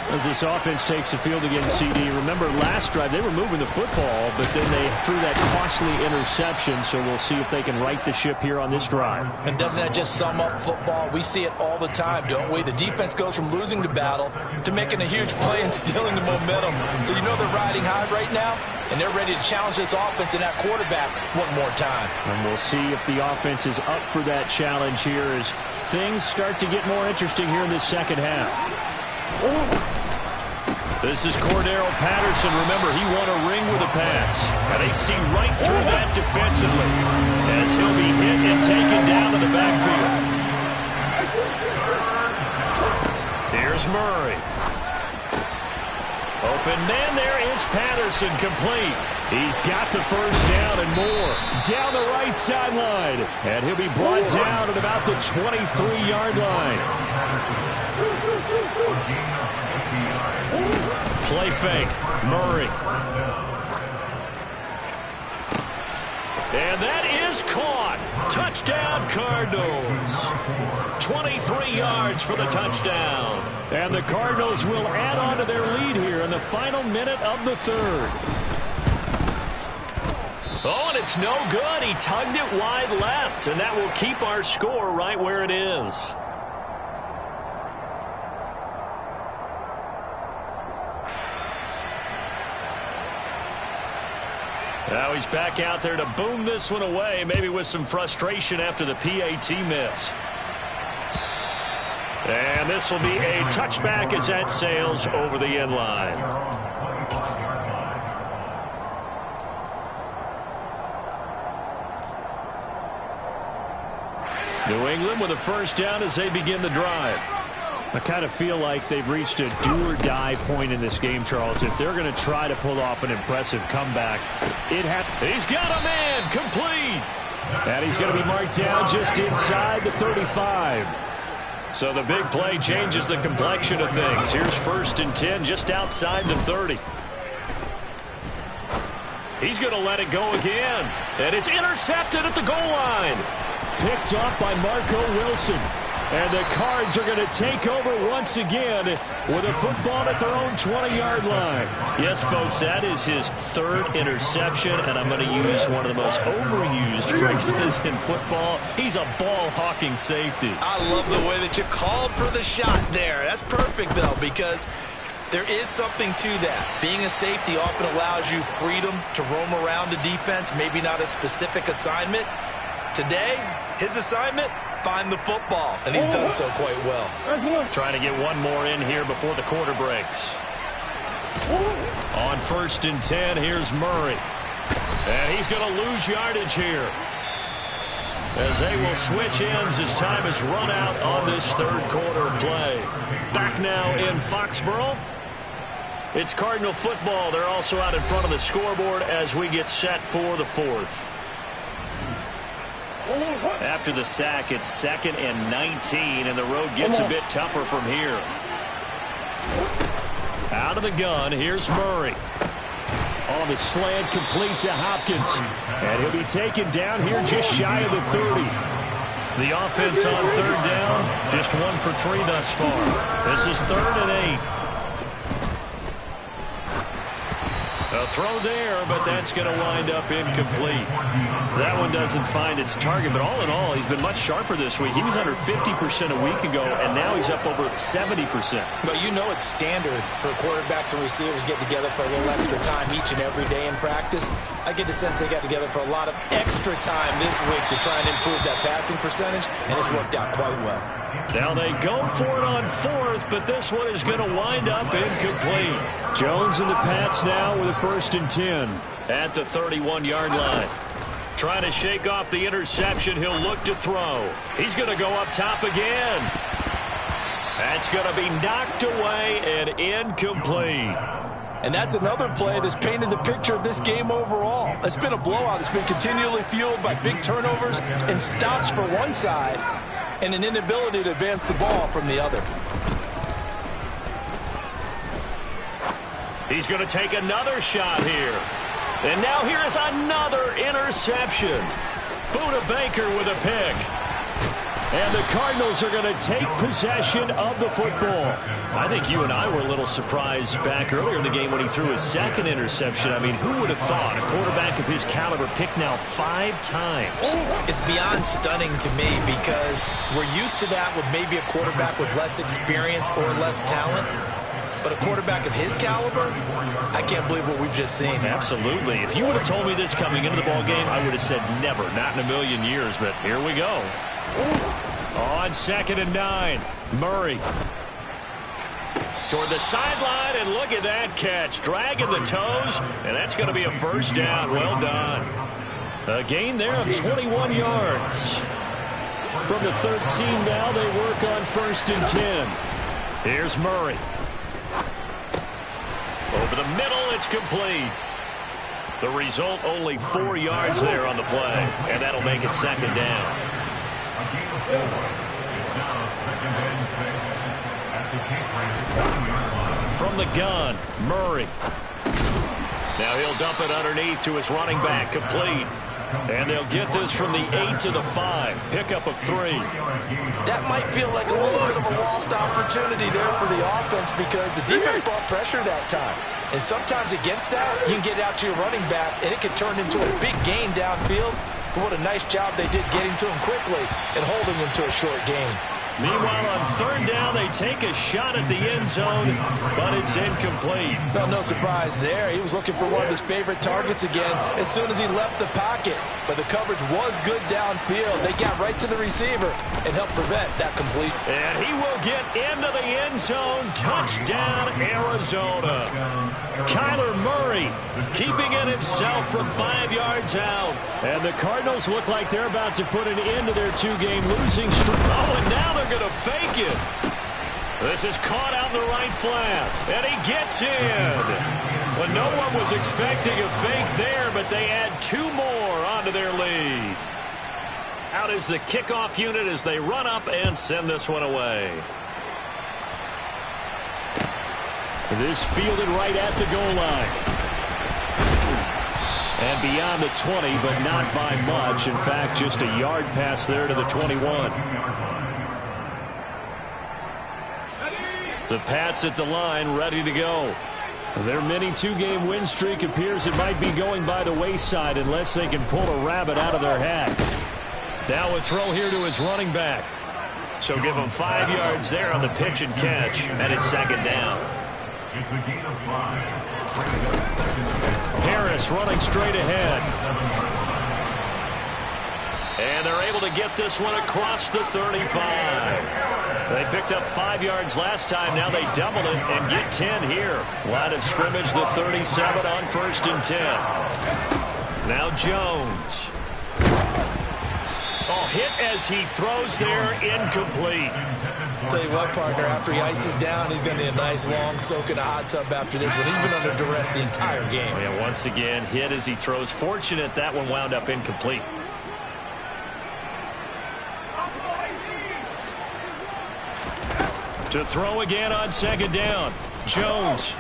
As this offense takes the field against CD, remember last drive they were moving the football, but then they threw that costly interception, so we'll see if they can right the ship here on this drive. And doesn't that just sum up football? We see it all the time, don't we? The defense goes from losing the battle to making a huge play and stealing the momentum. So you know they're riding high right now, and they're ready to challenge this offense and that quarterback one more time. And we'll see if the offense is up for that challenge here as things start to get more interesting here in this second half. This is Cordero Patterson. Remember, he won a ring with the Pats. And they see right through that defensively as he'll be hit and taken down to the backfield. Here's Murray. Open man, there is Patterson, complete. He's got the first down and more. Down the right sideline. And he'll be brought down at about the 23-yard line. Play fake. Murray. And that is caught. Touchdown, Cardinals. 23 yards for the touchdown. And the Cardinals will add on to their lead here in the final minute of the third. Oh, and it's no good. He tugged it wide left, and that will keep our score right where it is. Now he's back out there to boom this one away, maybe with some frustration after the PAT miss. And this will be a touchback as that sails over the end line. New England with a first down as they begin the drive. I kind of feel like they've reached a do-or-die point in this game, Charles. If they're going to try to pull off an impressive comeback, he's got a man complete. And he's going to be marked down just inside the 35. So the big play changes the complexion of things. Here's 1st and 10 just outside the 30. He's going to let it go again. And it's intercepted at the goal line. Picked off by Marco Wilson. And the Cards are going to take over once again with a football at their own 20-yard line. Yes, folks, that is his 3rd interception, and I'm going to use one of the most overused phrases in football. He's a ball-hawking safety. I love the way that you called for the shot there. That's perfect, though, because there is something to that. Being a safety often allows you freedom to roam around the defense, maybe not a specific assignment. Today, his assignment, find the football, and he's done so quite well. Trying to get one more in here before the quarter breaks. On 1st and 10, here's Murray. And he's going to lose yardage here, as they will switch ends as time is run out on this 3rd quarter of play. Back now in Foxborough. It's Cardinal football. They're also out in front of the scoreboard as we get set for the 4th. After the sack, it's 2nd and 19, and the road gets a bit tougher from here. Out of the gun, here's Murray. On the slant, complete to Hopkins. And he'll be taken down here just shy of the 30. The offense on 3rd down, just 1 for 3 thus far. This is 3rd and 8. A throw there, but that's going to wind up incomplete. That one doesn't find its target, but all in all, he's been much sharper this week. He was under 50% a week ago, and now he's up over 70%. But you know it's standard for quarterbacks and receivers get together for a little extra time each and every day in practice. I get the sense they got together for a lot of extra time this week to try and improve that passing percentage, and it's worked out quite well. Now they go for it on 4th, but this one is going to wind up incomplete. Jones and the Pats now with a 1st and 10 at the 31-yard line. Trying to shake off the interception. He'll look to throw. He's going to go up top again. That's going to be knocked away and incomplete. And that's another play that's painted the picture of this game overall. It's been a blowout. It's been continually fueled by big turnovers and stops for one side and an inability to advance the ball from the other. He's going to take another shot here. And now here is another interception. Buda Baker with a pick. And the Cardinals are going to take possession of the football. I think you and I were a little surprised back earlier in the game when he threw his 2nd interception. I mean, who would have thought a quarterback of his caliber picked now 5 times? It's beyond stunning to me because we're used to that with maybe a quarterback with less experience or less talent. But a quarterback of his caliber, I can't believe what we've just seen. Absolutely. If you would have told me this coming into the ball game, I would have said never, not in a million years. But here we go. On 2nd and 9, Murray. Toward the sideline, and look at that catch. Dragging the toes, and that's going to be a 1st down. Well done. A gain there of 21 yards. From the 13 now, they work on 1st and 10. Here's Murray. Over the middle, it's complete. The result, only 4 yards there on the play, and that'll make it 2nd down. From the gun, Murray. Now he'll dump it underneath to his running back, complete. And they'll get this from the 8 to the 5. Pickup of 3. That might feel like a little bit of a lost opportunity there for the offense because the defense brought pressure that time. And sometimes against that, you can get out to your running back, and it can turn into a big gain downfield. But what a nice job they did getting to him quickly and holding him to a short gain. Meanwhile, on third down, they take a shot at the end zone, but it's incomplete. Well, no surprise there. He was looking for one of his favorite targets again as soon as he left the pocket. But the coverage was good downfield. They got right to the receiver and helped prevent that complete. And he will get into the end zone. Touchdown, Arizona. Kyler Murray keeping it himself from 5 yards out. And the Cardinals look like they're about to put an end to their two-game losing streak. Oh, and now they're going to fake it. This is caught out in the right flat, and he gets in. Well, no one was expecting a fake there, but they add 2 more onto their lead. Out is the kickoff unit as they run up and send this one away. This fielded right at the goal line. And beyond the 20, but not by much. In fact, just a yard pass there to the 21. The Pats at the line, ready to go. Their mini two-game win streak appears it might be going by the wayside unless they can pull a rabbit out of their hat. Now a throw here to his running back. So give him 5 yards there on the pitch and catch, and it's second down. It's a gain of 5. Harris running straight ahead. And they're able to get this one across the 35. They picked up 5 yards last time. Now they double it and get 10 here. Line of scrimmage, the 37 on 1st and 10. Now Jones. Oh, hit as he throws there, incomplete. Tell you what, partner, after he ices down, he's going to need a nice long soak in a hot tub after this one. He's been under duress the entire game. Yeah, once again, hit as he throws. Fortunate that one wound up incomplete. To throw again on second down. Jones.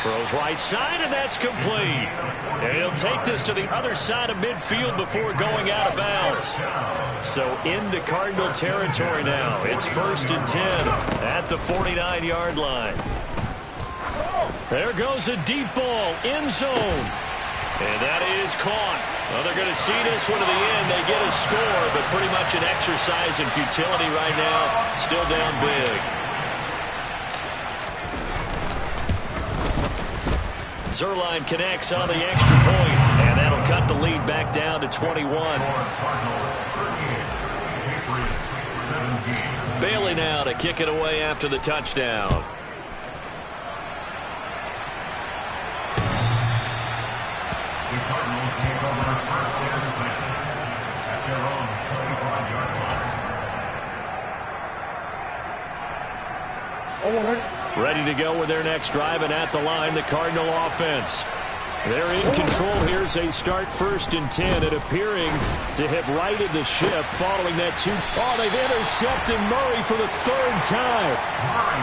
Throws right side, and that's complete. And he'll take this to the other side of midfield before going out of bounds. So into Cardinal territory now. It's 1st and 10 at the 49-yard line. There goes a deep ball, end zone. And that is caught. Well, they're going to see this one to the end. They get a score, but pretty much an exercise in futility right now. Still down big. Zerline connects on the extra point, and that'll cut the lead back down to 21. Bailey now to kick it away after the touchdown. Ready to go with their next drive, and at the line, the Cardinal offense. They're in control here as they start 1st and 10, and appearing to have righted the ship following that Oh, they've intercepted Murray for the 3rd time.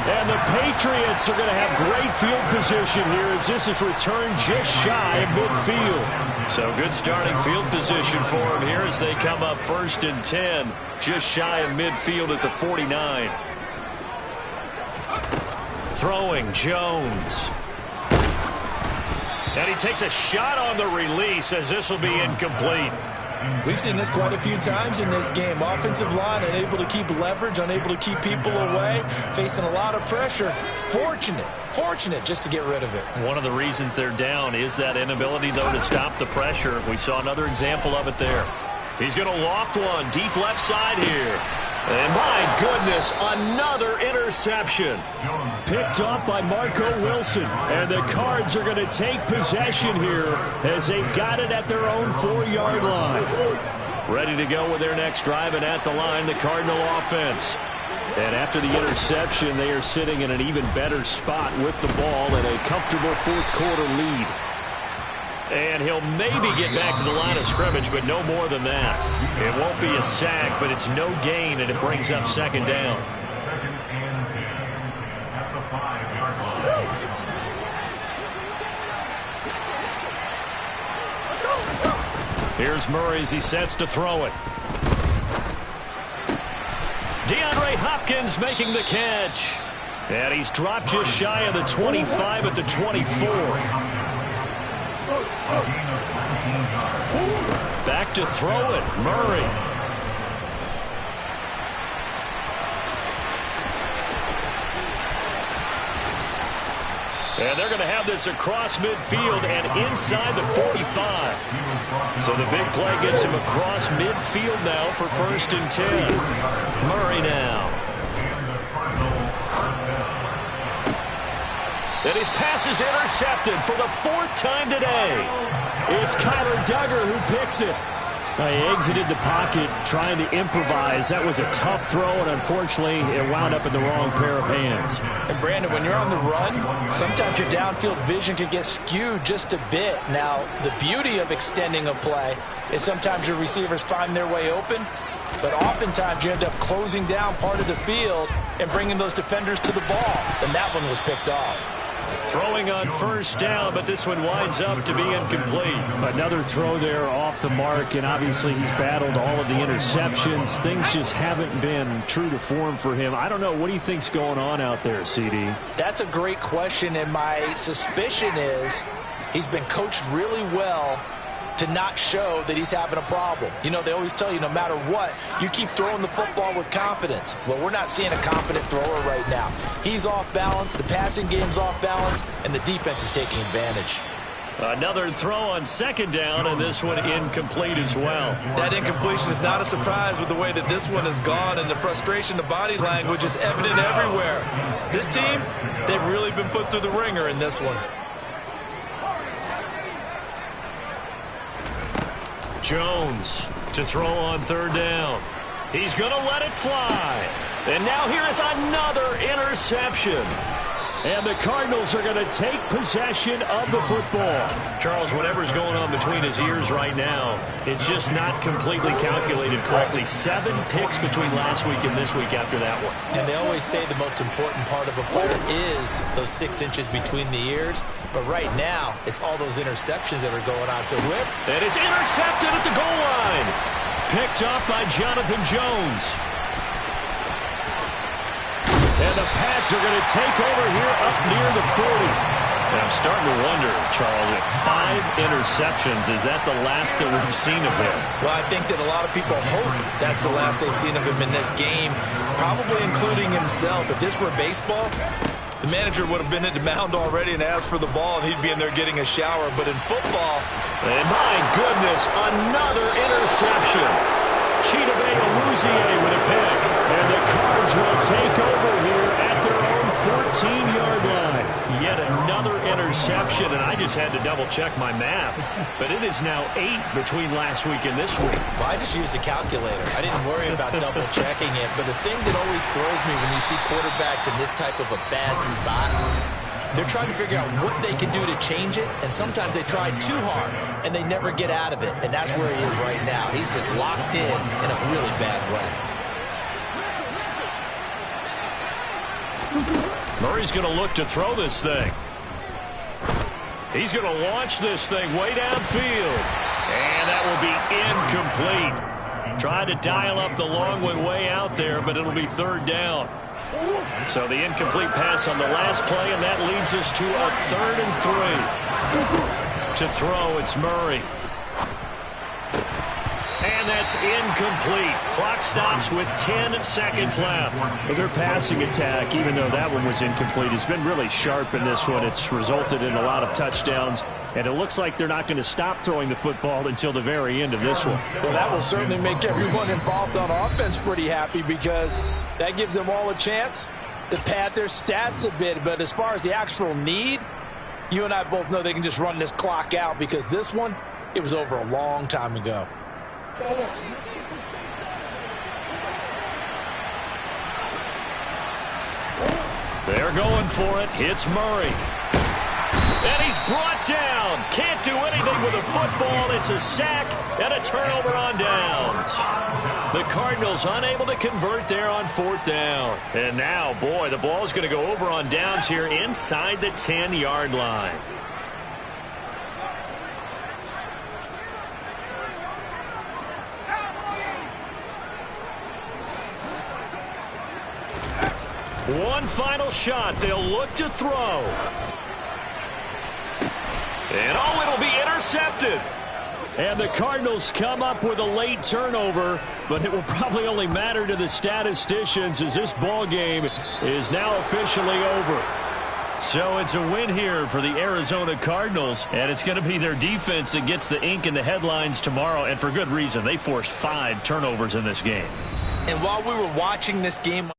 And the Patriots are going to have great field position here as this is returned just shy of midfield. So good starting field position for them here as they come up 1st and 10, just shy of midfield at the 49. Throwing, Jones. And he takes a shot on the release as this will be incomplete. We've seen this quite a few times in this game. Offensive line unable to keep leverage, unable to keep people away, facing a lot of pressure. Fortunate just to get rid of it. One of the reasons they're down is that inability, though, to stop the pressure. We saw another example of it there. He's going to loft one deep left side here. And my goodness, another interception. Picked up by Marco Wilson. And the Cards are going to take possession here as they've got it at their own 4-yard line. Ready to go with their next drive, and at the line, the Cardinal offense. And after the interception, they are sitting in an even better spot with the ball and a comfortable 4th quarter lead. And he'll maybe get back to the line of scrimmage, but no more than that. It won't be a sack, but it's no gain, and it brings up 2nd down. Here's Murray as he sets to throw it. DeAndre Hopkins making the catch. And he's dropped just shy of the 25 at the 24. Back to throw it, Murray. And they're going to have this across midfield and inside the 45. So the big play gets him across midfield now for 1st and 10. Murray now. And his pass is intercepted for the 4th time today. It's Kyler Duggar who picks it. He exited the pocket trying to improvise. That was a tough throw, and unfortunately, it wound up in the wrong pair of hands. And Brandon, when you're on the run, sometimes your downfield vision can get skewed just a bit. Now, the beauty of extending a play is sometimes your receivers find their way open, but oftentimes you end up closing down part of the field and bringing those defenders to the ball. And that one was picked off. Throwing on 1st down, but this one winds up to be incomplete. Another throw there off the mark, and obviously he's battled all of the interceptions. Things just haven't been true to form for him. I don't know. What do you think's going on out there, CD? That's a great question, and my suspicion is he's been coached really well to not show that he's having a problem. You know, they always tell you no matter what, you keep throwing the football with confidence. Well, we're not seeing a confident thrower right now. He's off balance, the passing game's off balance, and the defense is taking advantage. Another throw on 2nd down, and this one incomplete as well. That incompletion is not a surprise with the way that this one has gone, and the frustration, the body language is evident everywhere. This team, they've really been put through the ringer in this one. Jones to throw on 3rd down. He's going to let it fly. And now here is another interception. And the Cardinals are going to take possession of the football. Charles, whatever's going on between his ears right now, it's just not completely calculated correctly. 7 picks between last week and this week after that one. And they always say the most important part of a player is those 6 inches between the ears. But right now, it's all those interceptions that are going on. So and it's intercepted at the goal line. Picked up by Jonathan Jones. And the Pats are going to take over here up near the 40. And I'm starting to wonder, Charles, if 5 interceptions, is that the last that we've seen of him? Well, I think that a lot of people hope that's the last they've seen of him in this game, probably including himself. If this were baseball, the manager would have been at the mound already and asked for the ball, and he'd be in there getting a shower. But in football, and my goodness, another interception. Chidobe Awuzie with a pick. And the Cards will take over here at their own 14-yard line. Yet another interception, and I just had to double-check my math. But it is now 8 between last week and this week. Well, I just used a calculator. I didn't worry about double-checking it. But the thing that always throws me when you see quarterbacks in this type of a bad spot, they're trying to figure out what they can do to change it, and sometimes they try too hard, and they never get out of it. And that's where he is right now. He's just locked in a really bad way. Murray's going to look to throw this thing. He's going to launch this thing way downfield. And that will be incomplete. Tried to dial up the long one way out there, but it'll be 3rd down. So the incomplete pass on the last play, and that leads us to a 3rd and 3. To throw, it's Murray. And that's incomplete. Clock stops with 10 seconds left. Well, their passing attack, even though that one was incomplete, has been really sharp in this one. It's resulted in a lot of touchdowns, and it looks like they're not going to stop throwing the football until the very end of this one. Well, that will certainly make everyone involved on offense pretty happy, because that gives them all a chance to pad their stats a bit. But as far as the actual need, you and I both know they can just run this clock out, because this one, it was over a long time ago. They're going for it. It's Murray. And he's brought down. Can't do anything with a football. It's a sack and a turnover on downs. The Cardinals unable to convert there on 4th down. And now, boy, the ball's going to go over on downs here inside the 10-yard line. One final shot. They'll look to throw. And oh, it'll be intercepted. And the Cardinals come up with a late turnover, but it will probably only matter to the statisticians as this ball game is now officially over. So it's a win here for the Arizona Cardinals, and it's going to be their defense that gets the ink in the headlines tomorrow, and for good reason. They forced 5 turnovers in this game. And while we were watching this game,